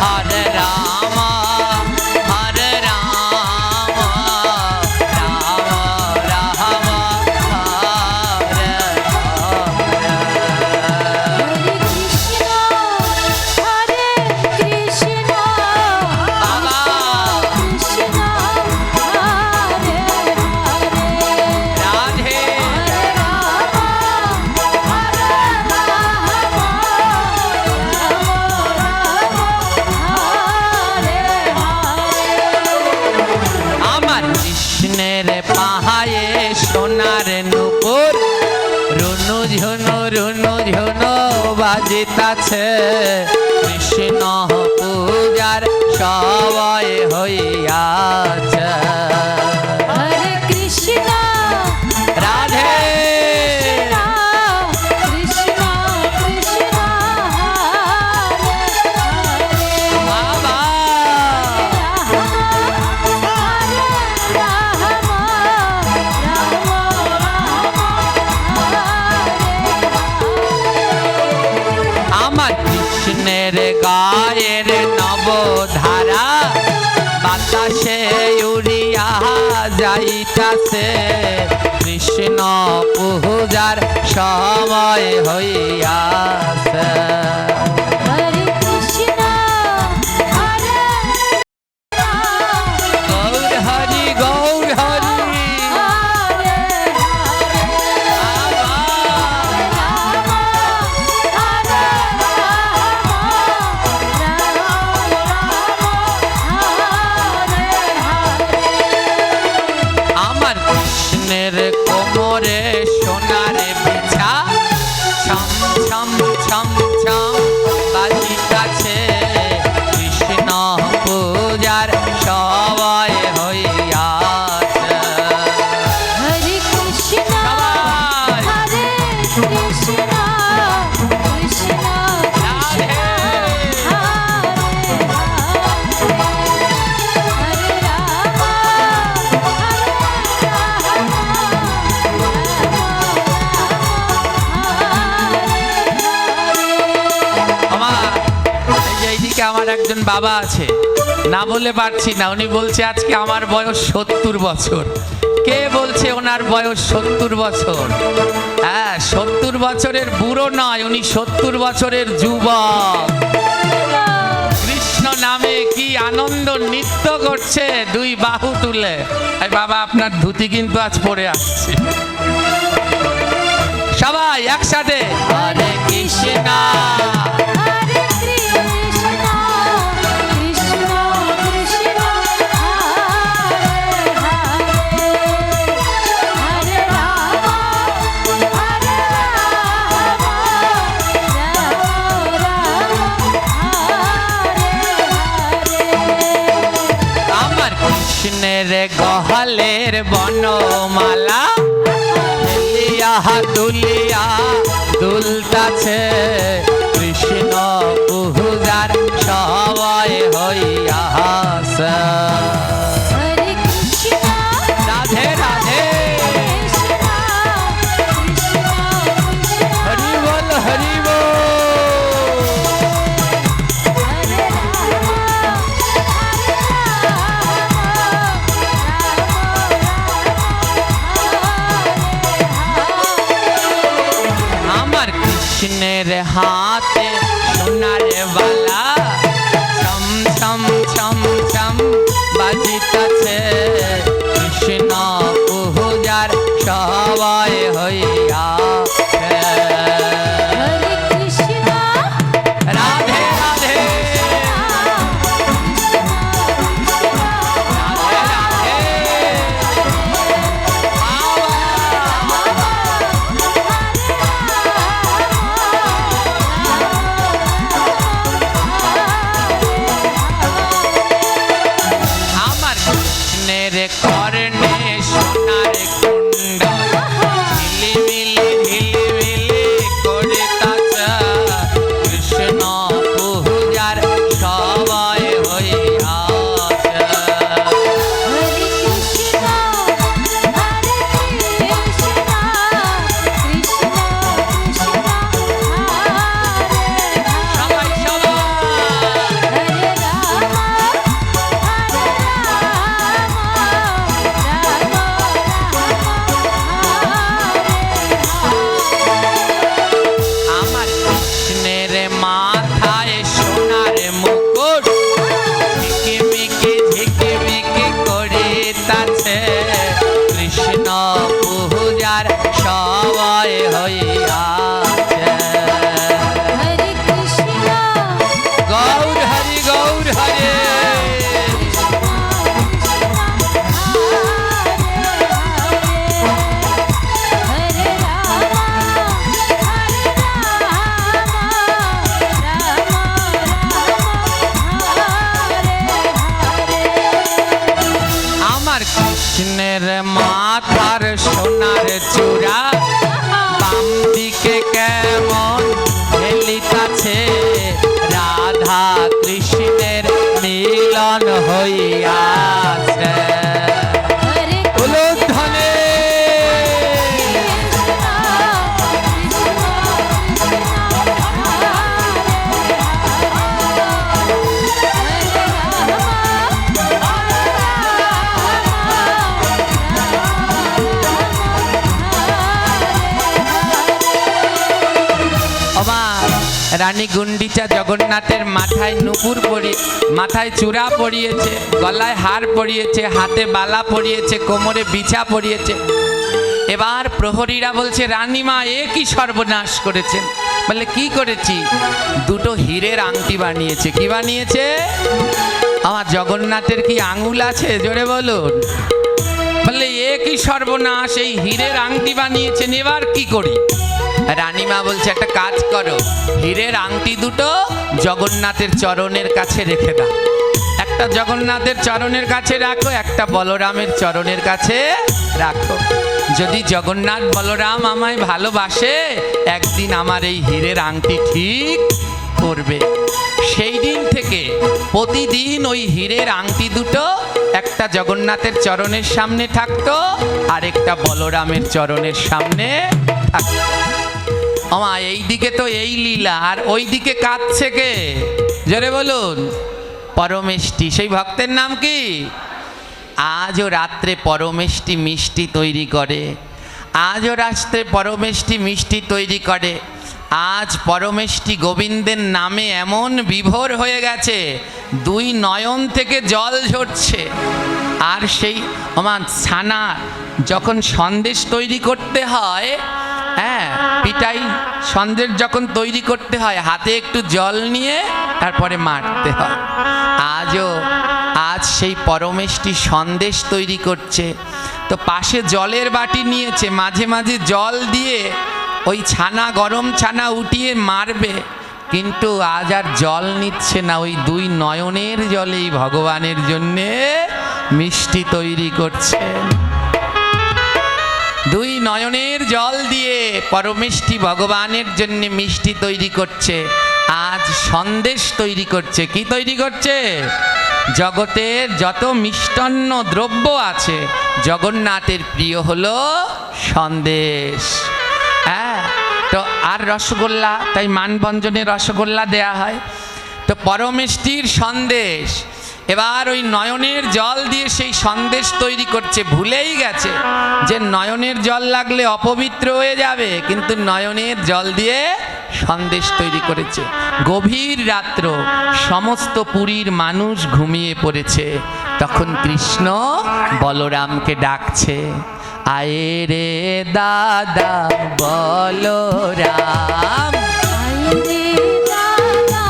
হরে রাম হরে রাম রাম রাম হরে হরে। হরে কৃষ্ণ হরে কৃষ্ণ বাবা কৃষ্ণ হরে হরে, রাধে হরে রাম হরে আমার কৃষ্ণের পাহায়ে সোনার নুপুর, রুনু ঝুনু রুনু ঝুনু বাজিতাছে। কৃষ্ণ পূজার সবাই হইয়াছে। হরে কৃষ্ণ রাধে কৃষ্ণ কৃষ্ণ হরে হরে, বাবা হরে রাম আমার কৃষ্ণের গায়ের নবধারা বাতাসে উড়িয়া যাইতাছে। কৃষ্ণ পূজার সময় হইয়াছে। হরে কৃষ্ণ হরে গৌর হরি গৌর হরি হরে আমার কৃষ্ণের কোমরে সোনার বিছা, ছম ছম ছম ছম বাজিতাছে। কৃষ্ণ পূজার সবাই কৃষ্ণ কৃষ্ণ রাধে। হরে হরে রাম আমার এই যে এইদিকে আমার একজন বাবা আছে, না বলে পারছি না, উনি বলছে আজকে আমার বয়স 70 বছর। কে বলছে ওনার বয়স 70 বছর? হ্যাঁ, 70 বছরের বুড়ো নয়, উনি 70 বছরের যুবক। কৃষ্ণ নামে কি আনন্দ নৃত্য করছে দুই বাহু তুলে। এই বাবা, আপনার ধুতি কিন্তু আজ পরে আসছে। সবাই একসাথে হরে কৃষ্ণ হরে কৃষ্ণ কৃষ্ণ কৃষ্ণ হরে হরে রাম হরে রাম রাম হরে আমার কৃষ্ণের গহলের বনমালা হেলিয়া দুলিয়া দুলতাছে, কৃষ্ণ পূজার সবাই হইয়াছে। হরে কৃষ্ণ রাধে রাধে, কৃষ্ণ কৃষ্ণ হরি বল হরি বল। হরে আমার কৃষ্ণের হাতে সোনার বালা, ছম ছম ছম ছম বাজিতাছে, কৃষ্ণ পূজার সবাই হইয়াছে। হরে কৃষ্ণ রাধে রাধে, রাধে রাধে, আমার কৃষ্ণের কর্ণে সোনার কুণ্ডল, ঝিলিমিলি ঝিলিমিলি করিতাছে, কৃষ্ণ পূজার সবাই হইয়াছে। হরে কৃষ্ণ হরে কৃষ্ণ কৃষ্ণ কৃষ্ণ সবাই সবাই হরে রাম হরে আমার কৃষ্ণের মাথায় সোনার মুকুট, ঝিকিমিকি ঝিকিমিকি করিতাছে, কৃষ্ণ পূজার সবাই হইয়াছে। হরে কৃষ্ণ গৌর হরি গৌর হরে, হরে রাম আমার কৃষ্ণের মাথার সোনার চূড়া, বাম দিকে কেমন হেলিতাছে, রাধা কৃষ্ণের মিলন হইয়াছে। হরে উলুধ্বনি। ওমা, রানী গুন্ডিচা জগন্নাথের মাথায় নুপুর মাথায় চূড়া পরিয়েছে, গলায় হার পরিয়েছে, হাতে বালা পরিয়েছে, কোমরে বিছা পরিয়েছে। এবার প্রহরীরা বলছে, রানীমা এ কি সর্বনাশ করেছেন? বলে কি করেছি? দুটো হীরের আংটি বানিয়েছে। কি বানিয়েছে? আমার জগন্নাথের কি আঙুল আছে? জোরে বলুন। বললে এ কি সর্বনাশ, এই হীরের আংটি বানিয়েছেন, এবার কি করি? রানীমা বলছে, একটা কাজ করো, হীরের আংটি দুটো জগন্নাথের চরণের কাছে রেখে দাও। একটা জগন্নাথের চরণের কাছে রাখো, একটা বলরামের চরণের কাছে রাখো। যদি জগন্নাথ বলরাম আমায় ভালোবাসে, একদিন আমার এই হীরের আংটি ঠিক করবে। সেই দিন থেকে প্রতিদিন ওই হীরের আংটি দুটো একটা জগন্নাথের চরণের সামনে থাকতো, আর একটা বলরামের চরণের সামনে থাকতো। আমা এইদিকে তো এই লীলা, আর ওইদিকে কাঁদছে কে? জোরে বলুন। পরমেষ্টি। সেই ভক্তের নাম কি? আজও রাত্রে পরমেষ্টি মিষ্টি তৈরি করে, আজও রাত্রে পরমেষ্টি মিষ্টি তৈরি করে। আজ পরমেষ্টি গোবিন্দের নামে এমন বিভোর হয়ে গেছে, দুই নয়ন থেকে জল ঝরছে। আর সেই আমার ছানা যখন সন্দেশ তৈরি করতে হয়, হ্যাঁ, পিঠাই সন্দেশ যখন তৈরি করতে হয়, হাতে একটু জল নিয়ে তারপরে মারতে হয়। আজ সেই পরমেষ্টি সন্দেশ তৈরি করছে, তো পাশে জলের বাটি নিয়েছে, মাঝে মাঝে জল দিয়ে ওই ছানা, গরম ছানা উঠিয়ে মারবে, কিন্তু আজ আর জল নিচ্ছে না, ওই দুই নয়নের জলেই ভগবানের জন্যে মিষ্টি তৈরি করছে। দুই নয়নের জল দিয়ে পরমেষ্টি ভগবানের জন্য মিষ্টি তৈরি করছে। আজ সন্দেশ তৈরি করছে। কি তৈরি করছে? জগতের যত মিষ্টান্ন দ্রব্য আছে, জগন্নাথের প্রিয় হলো সন্দেশ। হ্যাঁ, তো আর রসগোল্লা, তাই মানভঞ্জনে রসগোল্লা দেয়া হয়। তো পরমেষ্টির সন্দেশ, এবার ওই নয়নের জল দিয়ে সেই সন্দেশ তৈরি করছে। ভুলেই গেছে যে নয়নের জল লাগলে অপবিত্র হয়ে যাবে, কিন্তু নয়নের জল দিয়ে সন্দেশ তৈরি করেছে। গভীর রাত্র, সমস্ত পুরীর মানুষ ঘুমিয়ে পড়েছে, তখন কৃষ্ণ বলরামকে ডাকছে, আয়ে রে দাদা বলরাম, আইরে দাদা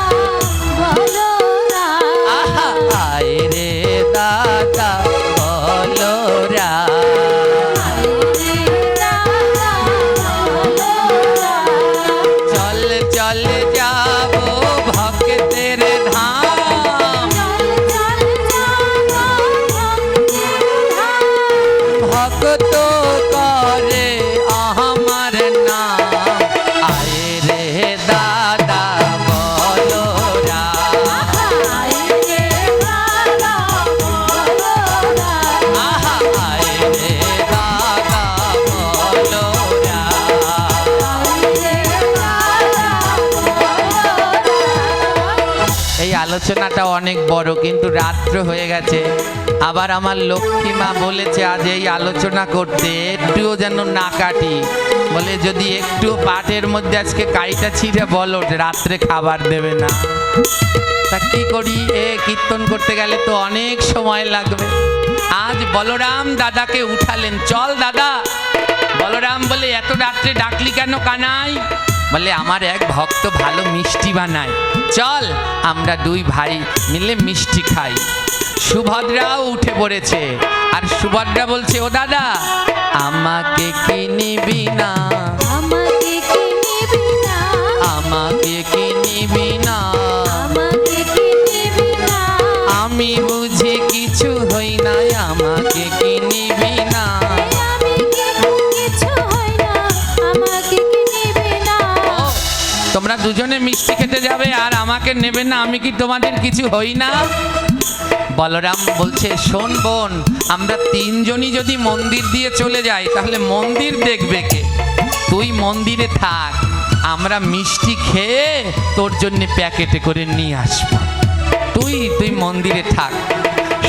বলরাম, আহা আয়ে রে দাদা বলরাম, আইরে দাদা বলরাম, চল চল যাবো ভক্তের ধাম, চল চল যাব ভক্ত করে আমার নাম, আয়ে রে দাদা বলরাম, আইরে দাদা বলরাম, আহা আয়ে রে দাদা বলরাম। আইরে দাদা বলরাম। এই আলোচনাটা অনেক বড়, কিন্তু রাত্র হয়ে গেছে। আবার আমার লক্ষ্মী মা বলেছে আজ এই আলোচনা করতে, একটুও যেন না কাটি। বলে যদি একটু পাটের মধ্যে আজকে কাইটা ছিঁড়ে বলো, রাত্রে খাবার দেবে না। তা কি করি, কীর্তন করতে গেলে তো অনেক সময় লাগবে। আজ বলরাম দাদাকে উঠালেন, চল দাদা। বলরাম বলে এত রাত্রে ডাকলি কেন কানাই? বলে আমার এক ভক্ত ভালো মিষ্টি বানায়, চল আমরা দুই ভাই মিলে মিষ্টি খাই। সুভদ্রাও উঠে পড়েছে, আর সুভদ্রা বলছে, ও দাদা আমাকে কি নিবি না, আমাকে কি নিবি না, আমাকে কি নিবি না, আমাকে কি নিবি না, আমি বুঝি কিছু হই না, আমাকে কি নিবি না। আমি কি কিছু হই না, আমাকে কি নিবি না। ও, তোমরা দুজনে মিষ্টি খেতে যাবে আর আমাকে নেবে না, আমি কি তোমাদের কিছু হই না? বলরাম বলছে, শোন বোন, আমরা তিনজনই যদি মন্দির দিয়ে চলে যাই তাহলে মন্দির দেখবে কে? তুই মন্দিরে থাক, আমরা মিষ্টি খেয়ে তোর জন্য প্যাকেটে করে নিয়ে আসবো, তুই মন্দিরে থাক।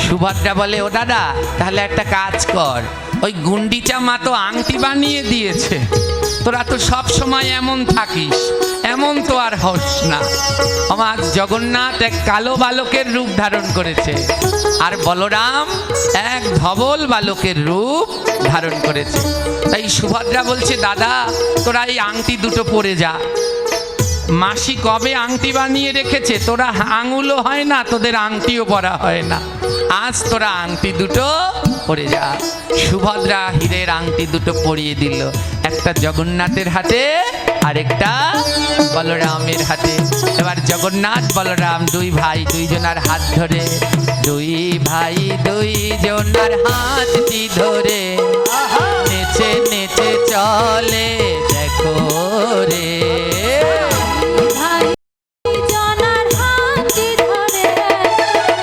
সুভদ্রা বলে, ও দাদা তাহলে একটা কাজ কর, ওই গুন্ডিচা মা তো আংটি বানিয়ে দিয়েছে, তোরা তো সব সময় এমন থাকিস, এমন তো আর হস না। আমার জগন্নাথ এক কালো বালকের রূপ ধারণ করেছে, আর বলরাম এক ধবল বালকের রূপ ধারণ করেছে। তাই সুভদ্রা বলছে, দাদা তোরা এই আংটি দুটো পরে যা। মাসি কবে আংটি বানিয়ে রেখেছে, তোরা আঙুলও হয় না, তোদের আংটিও পরা হয় না, আজ তোরা আংটি দুটো পরে যা। সুভদ্রা হীরের আংটি দুটো পরিয়ে দিল, একটা জগন্নাথের হাতে আরেকটা বলরামের হাতে। এবার জগন্নাথ বলরাম দুই ভাই দুইজনার হাত ধরে, দুই ভাই দুইজনার হাতটি ধরে নেচে নেচে নেচে চলে দেখো রে। ভাই জনার হাতটি ধরে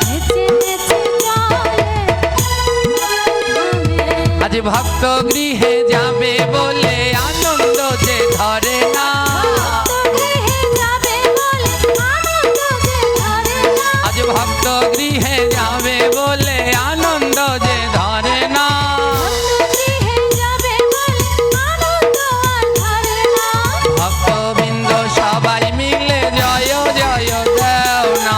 নেচে নেচে চলে ধামে। আজ ভক্ত গৃহে যাবে বলে আনন্দ যে ধরে না। গৃহে যাবে বলে আনন্দ যে ধরে না। আজ ভক্ত গৃহে যাবে বলে আনন্দ যে ধরে না। গৃহে যাবে বলে আনন্দ আর ধরে না। ভক্তবৃন্দ সবাই মিলে জয় জয় দেও না।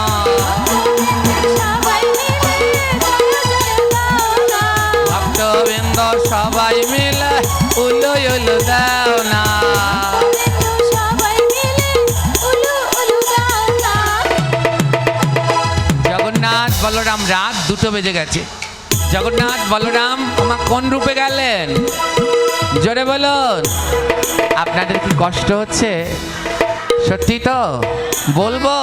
সবাই মিলে জয় জয় গাও না। ভক্তবৃন্দ সবাই মিলে উলু উলু দেও না। সবাই মিলে উলু উলু গাও না। জগন্নাথ বলরাম রাত 2টো বেজে গেছে। জগন্নাথ বলরাম আমার কোন রূপে গেলেন? জোরে বলুন। আপনাদের কি কষ্ট হচ্ছে? সত্যি তো বলবো।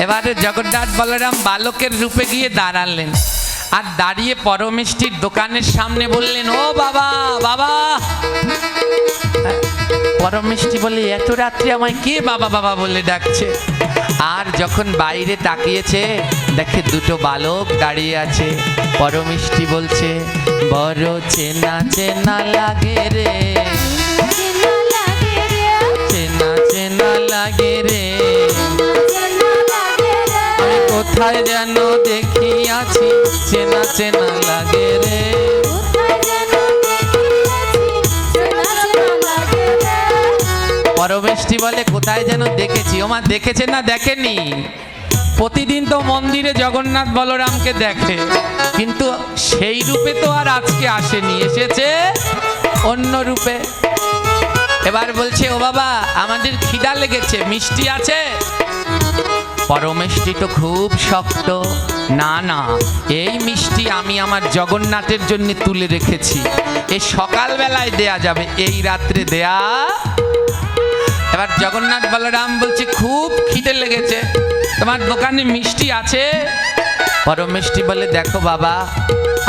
এবারে জগন্নাথ বলরাম বালকের রূপে গিয়ে দাঁড়ালেন, আর দাঁড়িয়ে পরমিষ্টির দোকানের সামনে বললেন, ও বাবা বাবা। পরমিষ্টি বলে, এত রাত্রে আমায় কে বাবা বাবা বলে ডাকছে? আর যখন বাইরে তাকিয়েছে দেখে 2টো বালক দাঁড়িয়ে আছে। পরমিষ্টি বলছে, বড় চেনা চেনা লাগে রে, চেনা লাগে রে, চেনা চেনা লাগে রে। চেনা লাগে রে। আমি কোথায় যেন দেখিয়াছি, চেনা চেনা লাগে রে। কোথায় যেন দেখিয়াছি, চেনা চেনা লাগে রে। পরমেষ্টি বলে, কোথায় যেন দেখেছি। ওমা দেখেছে না দেখেনি? প্রতিদিন তো মন্দিরে জগন্নাথ বলরামকে দেখে, কিন্তু সেই রূপে তো আর আজকে আসেনি, এসেছে অন্য রূপে। এবার বলছে, ও বাবা আমাদের খিদা লেগেছে, মিষ্টি আছে? পরমেষ্টি তো খুব শক্ত, না না, এই মিষ্টি আমি আমার জগন্নাথের জন্য তুলে রেখেছি, এ সকালবেলায় দেয়া যাবে, এই রাত্রে দেয়া। এবার জগন্নাথ বলরাম বলছে, খুব খিদে লেগেছে, তোমার দোকানে মিষ্টি আছে? পরমেষ্টি বলে, দেখো বাবা,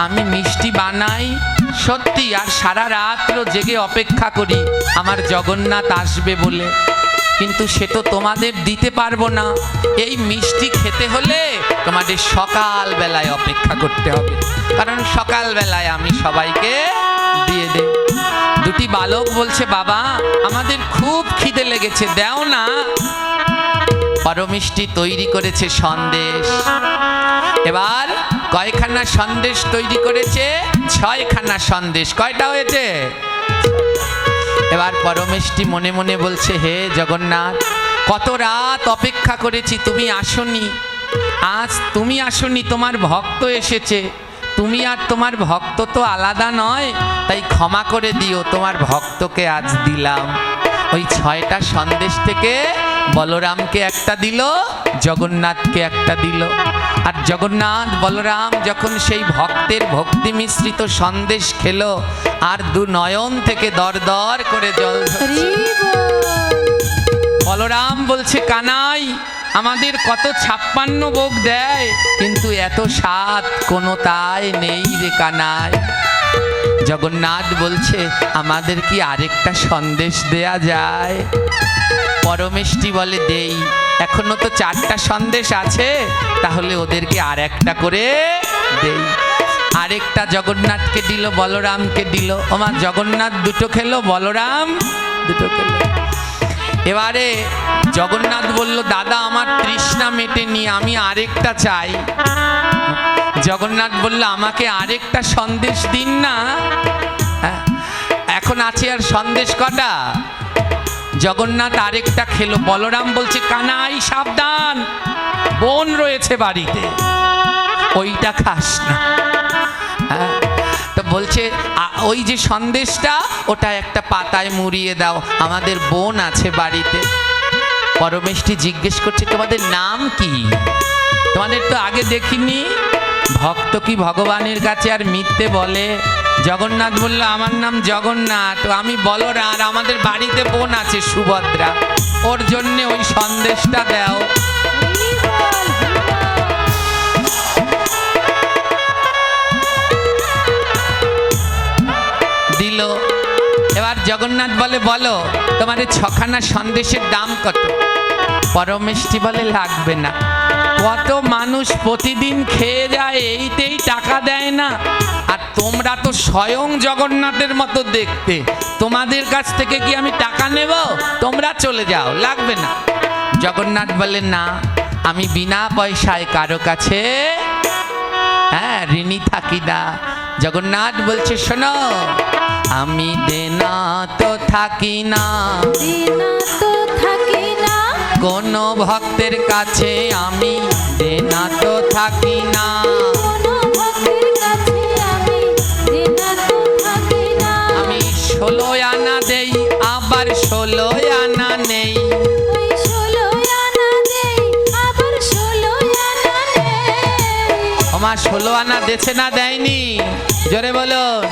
আমি মিষ্টি বানাই সত্যি, আর সারা রাত্র জেগে অপেক্ষা করি আমার জগন্নাথ আসবে বলে, কিন্তু সে তো তোমাদের দিতে পারবো না। এই মিষ্টি খেতে হলে তোমাদের সকাল বেলায় অপেক্ষা করতে হবে, কারণ সকাল বেলায় আমি সবাইকে দিয়ে দেব। 2টি বালক বলছে, বাবা আমাদের খুব খিদে লেগেছে, দাও না। পরমিষ্টি তৈরি করেছে সন্দেশ। এবার কয়খানা সন্দেশ তৈরি করেছে? 6খানা সন্দেশ। কয়টা হয়েছে? এবার পরমেষ্টি মনে মনে বলছে, হে জগন্নাথ, কত রাত অপেক্ষা করেছি, তুমি আসনি। আজ তুমি আসনি, তোমার ভক্ত এসেছে, তুমি আর তোমার ভক্ত তো আলাদা নয়, তাই ক্ষমা করে দিও, তোমার ভক্তকে আজ দিলাম। ওই 6টা সন্দেশ থেকে বলরামকে একটা দিল, জগন্নাথকে একটা দিল। আর জগন্নাথ বলরাম যখন সেই ভক্তের ভক্তি মিশ্রিত সন্দেশ খেলো, আর 2 নয়ন থেকে দর দর করে জল ঝরছে। বলরাম বলছে, কানাই আমাদের কত 56 ভোগ দেয়, কিন্তু এত স্বাদ কোনো তাই নেই রে কানাই। জগন্নাথ বলছে, আমাদের কি আরেকটা সন্দেশ দেয়া যায়? পরমেষ্টি বলে, দেই, এখনো তো 4টা সন্দেশ আছে, তাহলে ওদেরকে আর একটা করে দেই। আরেকটা জগন্নাথকে দিল, বলরামকে দিল। ওমা জগন্নাথ 2টো খেলো, বলরাম 2টো খেলো। এবারে জগন্নাথ বলল, দাদা আমার তৃষ্ণা মেটেনি, আমি আরেকটা চাই। জগন্নাথ বলল, আমাকে আরেকটা সন্দেশ দিন না। এখন আছে আর সন্দেশ কটা? জগন্নাথ আরেকটা খেলো। বলরাম বলছে, কানাই সাবধান, বোন রয়েছে বাড়িতে, ওইটা খাস না। তো বলছে, ওই যে সন্দেশটা, ওটা একটা পাতায় মুড়িয়ে দাও, আমাদের বোন আছে বাড়িতে। পরমেষ্টি জিজ্ঞেস করছে, তোমাদের নাম কি? তোমাদের তো আগে দেখিনি। ভক্ত কি ভগবানের কাছে আর মিথ্যে বলে? জগন্নাথ বলল, আমার নাম জগন্নাথ, আমি বলরাম, আর আমাদের বাড়িতে বোন আছে সুভদ্রা, ওর জন্য ওই সন্দেশটা দাও। জগন্নাথ বলে বলো তোমার এই 6খানা সন্দেশের দাম কত? পরমেষ্টি বলে লাগবে না। কত মানুষ প্রতিদিন খেয়ে যায়, এইতেই টাকা দেয় না। আর তোমরা তো স্বয়ং জগন্নাথের মতো দেখতে, তোমাদের কাছ থেকে কি আমি টাকা নেব? তোমরা চলে যাও, লাগবে না। জগন্নাথ বলে না, আমি বিনা পয়সায় কারো কাছে ঋণী থাকি না। জগন্নাথ বলছে শোনো, আমি দেনা তো থাকি না, দেনা তো থাকি না, কোনো ভক্তের কাছে আমি দেনা তো থাকি না। কোনো ভক্তের কাছে আমি দেনা তো থাকি না। আমি 16 আনা দেই, আবার 16 আনা নেই। ওই 16 আনা দেই, আবার 16 আনা নেই। আমার 16 আনা দেছে না দেয়নি? জোরে বলুন।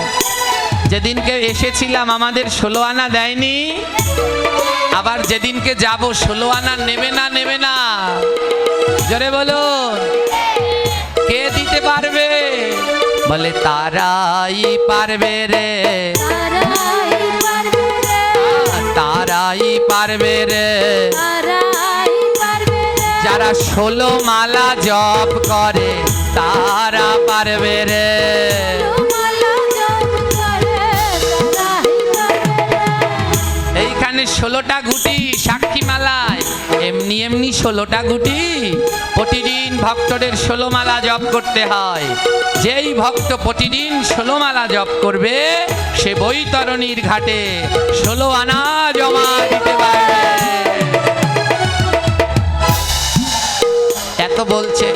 যেদিনকে এসেছিলাম আমাদের 16 আনা দেয়নি, আবার যেদিনকে যাব 16 আনা নেবে না, নেবে না? জোরে বলুন। কে দিতে পারবে? বলে তারাই পারবে রে, তারাই পারবে রে, তারাই পারবে রে, তারাই পারবে রে। যারা 16 মালা জপ করে তারা পারবে রে। মালা জপ করে তারাই পারবে রে। এইখানে 16টা গুটি সাক্ষী মালায়, এমনি এমনি 16টা গুটি। প্রতিদিন ভক্তদের 16 মালা জপ করতে হয়। যেই ভক্ত প্রতিদিন 16 মালা জপ করবে, সে বৈতরণীর ঘাটে 16 আনা জমা দিতে পারবে। এত বলছে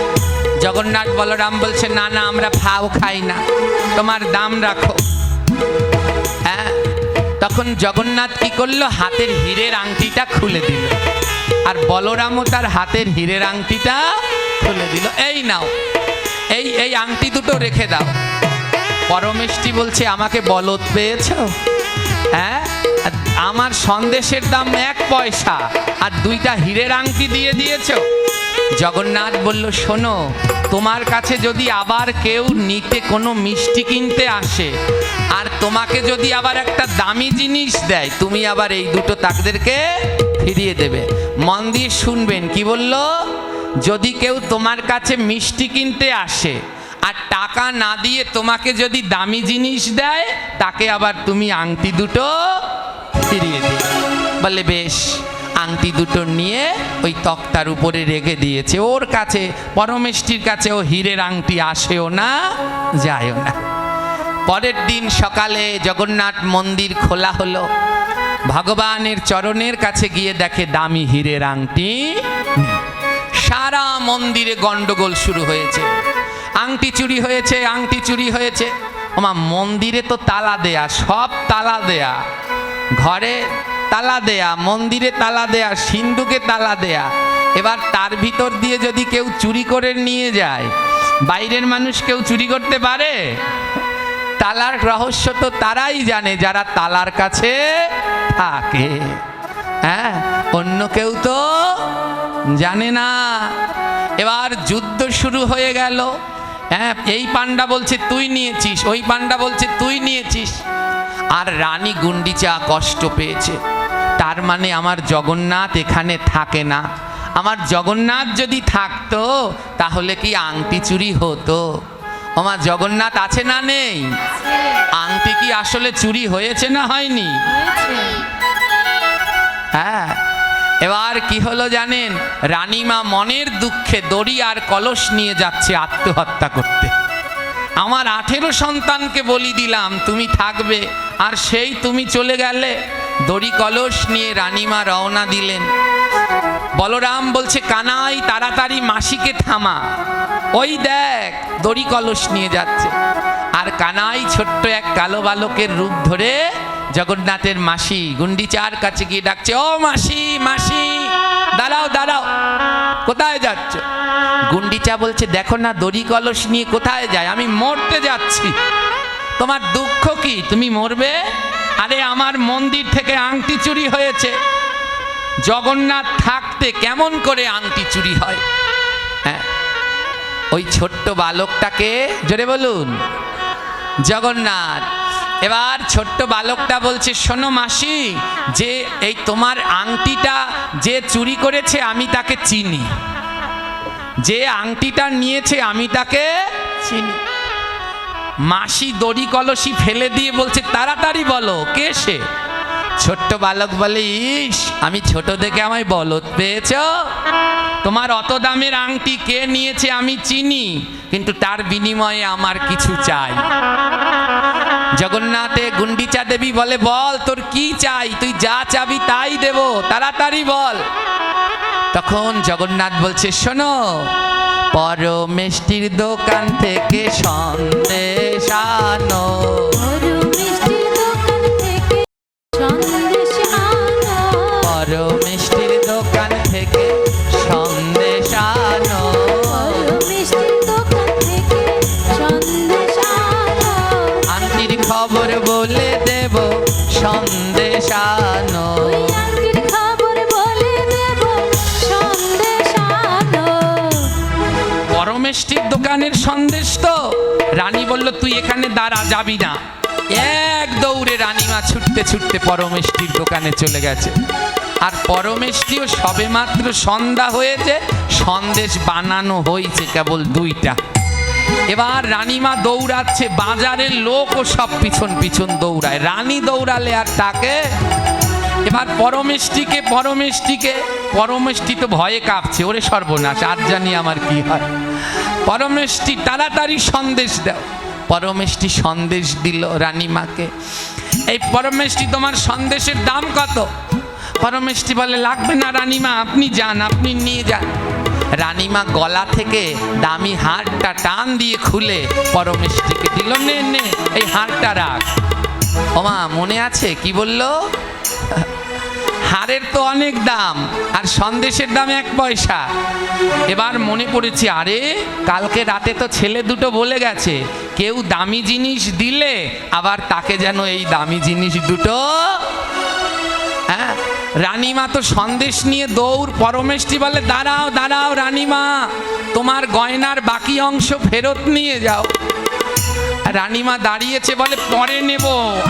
জগন্নাথ। বলরাম বলছে না না, আমরা ফাও খাই না, তোমার দাম রাখো। হ্যাঁ, তখন জগন্নাথ কি করলো? হাতের হীরের আংটিটা খুলে দিল, আর বলরামও তার হাতের হীরের আংটিটা খুলে দিল। এই নাও, এই এই আংটি দুটো রেখে দাও। পরমেষ্টি বলছে আমাকে বলদ পেয়েছো? হ্যাঁ, আমার সন্দেশের দাম 1 পয়সা আর 2টা হীরের আংটি দিয়ে দিয়েছো। জগন্নাথ বলল শোনো, তোমার কাছে যদি আবার কেউ নিতে কোনো মিষ্টি কিনতে আসে, আর তোমাকে যদি আবার একটা দামি জিনিস দেয়, তুমি আবার এই দুটো তাদেরকে ফিরিয়ে দেবে। মন দিয়ে শুনবেন কি বলল। যদি কেউ তোমার কাছে মিষ্টি কিনতে আসে আর টাকা না দিয়ে তোমাকে যদি দামি জিনিস দেয়, তাকে আবার তুমি আংটি দুটো ফিরিয়ে দেবে। বলে বেশ। আংটি দুটো নিয়ে ওই তক্তার উপরে রেখে দিয়েছে। ওর কাছে, পরমেষ্টির কাছে ও হীরের আংটি আসেও না, যায়ও না। পরের দিন সকালে জগন্নাথ মন্দির খোলা হলো। ভগবানের চরণের কাছে গিয়ে দেখে দামি হীরের আংটি নেই। সারা মন্দিরে গন্ডগোল শুরু হয়েছে। আংটি চুরি হয়েছে, আংটি চুরি হয়েছে। ওমা, মন্দিরে তো তালা দেয়া, সব তালা দেয়া, ঘরে তালা দেয়া, মন্দিরে তালা দেয়া, সিন্ধুকে তালা দেয়া। এবার তার ভিতর দিয়ে যদি কেউ চুরি করে নিয়ে যায়, বাইরের মানুষ কেউ চুরি করতে পারে? তালার রহস্য তো তারাই জানে যারা তালার কাছে থাকে। হ্যাঁ, অন্য কেউ তো জানে না। এবার যুদ্ধ শুরু হয়ে গেল। হ্যাঁ, এই পান্ডা বলছে তুই নিয়েছিস, ওই পান্ডা বলছে তুই নিয়েছিস। আর রানী গুন্ডিচা কষ্ট পেয়েছে। তার মানে আমার জগন্নাথ এখানে থাকে না। আমার জগন্নাথ যদি থাকতো তাহলে কি আংটি চুরি হতো? আমার জগন্নাথ আছে না নেই? আংটি কি আসলে চুরি হয়েছে না হয়নি? হ্যাঁ। এবার কি হলো জানেন? রানীমা মনের দুঃখে দড়ি আর কলস নিয়ে যাচ্ছে আত্মহত্যা করতে। আমার 18 সন্তানকে বলি দিলাম তুমি থাকবে, আর সেই তুমি চলে গেলে। দড়ি কলস নিয়ে রানীমা রওনা দিলেন। বলরাম বলছে কানাই তাড়াতাড়ি মাসিকে থামা, ওই দেখ দড়ি কলস নিয়ে যাচ্ছে। আর কানাই ছোট্ট এক কালো বালকের রূপ ধরে জগন্নাথের মাসি গুন্ডিচার কাছে গিয়ে ডাকছে, ও মাসি, মাসি দাঁড়াও দাঁড়াও, কোথায় যাচ্ছ? গুন্ডিচা বলছে দেখো না দড়ি কলস নিয়ে কোথায় যায়? আমি মরতে যাচ্ছি। তোমার দুঃখ কি? তুমি মরবে? আরে আমার মন্দির থেকে আংটি চুরি হয়েছে। জগন্নাথ থাকতে কেমন করে আংটি চুরি হয়? হ্যাঁ, ওই ছোট্ট বালকটাকে জোরে বলুন জগন্নাথ। এবার ছোট্ট বালকটা বলছে, শোনো মাসি, যে এই তোমার আংটিটা যে চুরি করেছে আমি তাকে চিনি, যে আংটিটা নিয়েছে আমি তাকে চিনি। মাসি দড়ি কলসি ফেলে দিয়ে বলছে, তাড়াতাড়ি বলো কে সে। ছোট্ট বালক বলে, ইস, আমি ছোট থেকে আমায় বলদ পেয়েছ? তোমার অত দামের আংটি কে নিয়েছে আমি চিনি, কিন্তু তার বিনিময়ে আমার কিছু চাই। জগন্নাথে গুন্ডিচা দেবী বলে, বল তোর কি চাই, তুই যা চাবি তাই দেব, তাড়াতাড়ি বল। তখন জগন্নাথ বলছে, শোনো, পরমেষ্টির দোকান থেকে সন্দেশ আনো। পরমেষ্টির দোকান থেকে সন্দেশ আনো। পরমেষ্টির দোকান থেকে সন্দেশ আনো। আংটির খবর বলে দেব সন্দেশ আনো। আংটির খবর বলে দেব সন্দেশ আনো। পরমেষ্টির দোকানের সন্দেশ তো। রানী বলল, তুই এখানে দাঁড়া, যাবি না। এক দৌড়ে রানীমা ছুটতে ছুটতে পরমেষ্টির দোকানে চলে গেছে। আর পরমেষ্টিও সবেমাত্র সন্ধ্যা হয়েছে, সন্দেশ বানানো হয়েছে কেবল 2টা। এবার রানীমা দৌড়াচ্ছে, বাজারের লোকও সব পিছন পিছন দৌড়ায়। রানী দৌড়ালে আর তাকে। এবার পরমেষ্টি তো ভয়ে কাঁপছে, ওরে সর্বনাশ, আজ জানি আমার কি হয়। পরমেষ্টি, তাড়াতাড়ি সন্দেশ দাও। পরমেষ্টি সন্দেশ দিল রানীমাকে। এই পরমেষ্টি, তোমার সন্দেশের দাম কত? পরমেষ্টি বলে, লাগবে না রানীমা, আপনি যান, আপনি নিয়ে যান। রানীমা গলা থেকে দামি হারটা টান দিয়ে খুলে পরমেষ্টিকে দিল, নে নে, এই হারটা রাখ। ওমা, মনে আছে কি বললো? হারের তো অনেক দাম আর সন্দেশের দাম 1 পয়সা। এবার মনে পড়েছে, আরে কালকে রাতে তো ছেলে দুটো বলে গেছে, কেউ দামি জিনিস দিলে আবার তাকে যেন এই দামি জিনিস দুটো। হ্যাঁ, রানীমা তো সন্দেশ নিয়ে দৌড়। পরমেষ্টি বলে, দাঁড়াও দাঁড়াও রানীমা, তোমার গয়নার বাকি অংশ ফেরত নিয়ে যাও। রানীমা দাঁড়িয়েছে, বলে পরে নেব,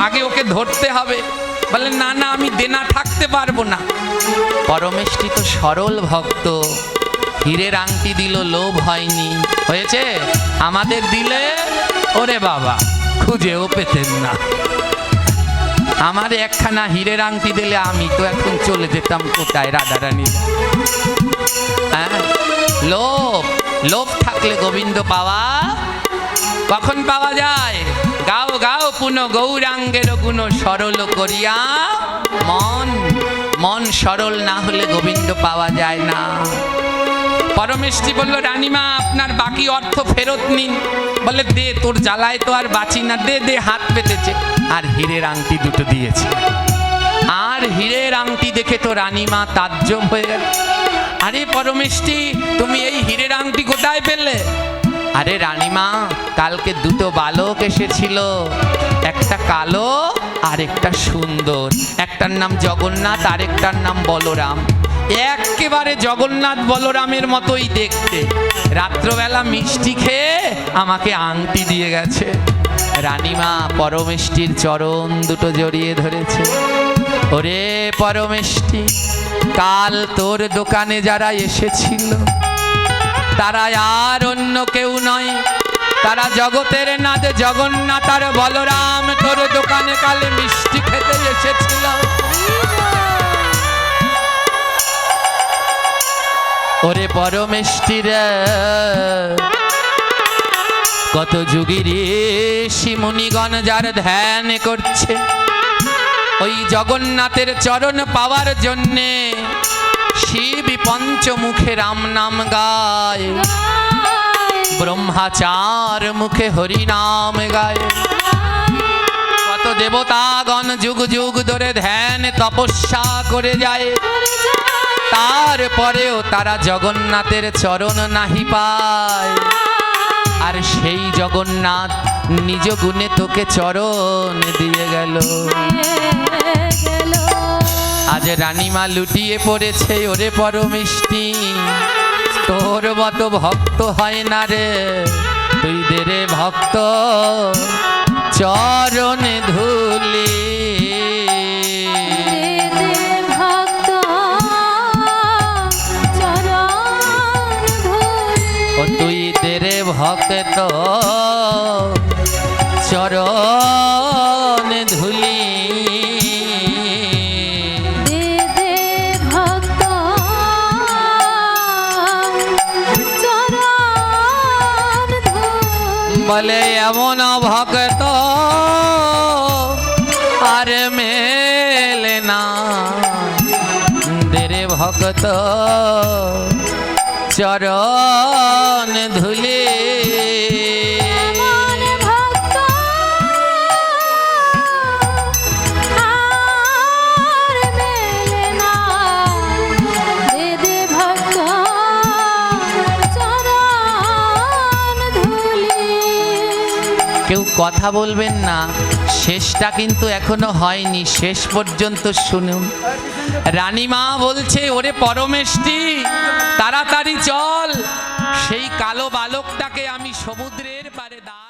আগে ওকে ধরতে হবে। বলে, না না, আমি দেনা থাকতে পারবো না। পরমেষ্টি তো সরল ভক্ত, হীরের আংটি দিল, লোভ হয়নি। হয়েছে আমাদের দিলে, ওরে বাবা, খুঁজেও পেতেন না। আমার একখানা হীরের আংটি দিলে আমি তো এখন চলে যেতাম কোথায়, রাধারানী। হ্যাঁ, লোভ থাকলে গোবিন্দ পাওয়া কখন পাওয়া যায়? গাও গাও পুন গৌরাঙ্গের গুণ সরল করিয়া মন সরল না হলে গোবিন্দ পাওয়া যায় না। পরমেষ্টি বলল, রানীমা, আপনার বাকি অর্থ ফেরত নিন। বলে, দে, তোর জ্বালায় তো আর বাঁচি না, দে দে। হাত পেতেছে আর হীরের আংটি দুটো দিয়েছে। আর হীরের আংটি দেখে তো রানীমা তাজ্জব হয়ে গেল। আরে পরমেষ্টি, তুমি এই হীরের আংটি কোথায় পেলে? আরে রানীমা, কালকে 2টো বালক এসেছিল, একটা কালো আর একটা সুন্দর। একটার নাম জগন্নাথ আর একটার নাম বলরাম। একেবারে জগন্নাথ বলরামের মতোই দেখতে। রাত্রবেলা মিষ্টি খেয়ে আমাকে আংটি দিয়ে গেছে। রানীমা পরমেষ্টির চরণ দুটো জড়িয়ে ধরেছে। ওরে পরমেষ্টি, কাল তোর দোকানে যারা এসেছিল তারা আর অন্য কেউ নয়, তারা জগতের নাথ জগন্নাথ আর বলরাম তোর দোকানে কালে মিষ্টি খেতে এসেছিল। ওরে পরমেষ্টি রে, কত যুগী ঋষি মুনিগণ যার ধ্যান করছে, ওই জগন্নাথের চরণ পাওয়ার জন্যে শিব পঞ্চমুখে রাম নাম গায়, ব্রহ্মাচার মুখে হরি নাম গায়। কত দেবতাগণ যুগ যুগ ধরে ধ্যান তপস্যা করে যায়, তারপরেও তারা জগন্নাথের চরণ নাহি পায়। আর সেই জগন্নাথ নিজ গুণে তোকে চরণ দিয়ে গেল। আজ রানীমা লুটিয়ে পড়েছে। ওরে পরমেষ্টি, তোর মতো ভক্ত হয় না রে, তুই দে রে ভক্ত, চরণে ধুলি দে দে ভক্ত চরণ ধুলি ও তুই দেরে ভক্ত চরণ ধুলি দে দে ভক্ত চরণ ধুলি বলে এমন ভক্ত আর মেলে না দেরে ভক্ত চরণ ধুলি এমন ভক্ত আর মেলে না দে দে ভক্ত চরণ ধুলি কেউ কথা বলবেন না, শেষটা কিন্তু এখনো হয়নি, শেষ পর্যন্ত শুনুন। রানীমা বলছে, ওরে পরমেষ্টি তাড়াতাড়ি চল, সেই কালো বালকটাকে আমি সমুদ্রের পারে দাঁড়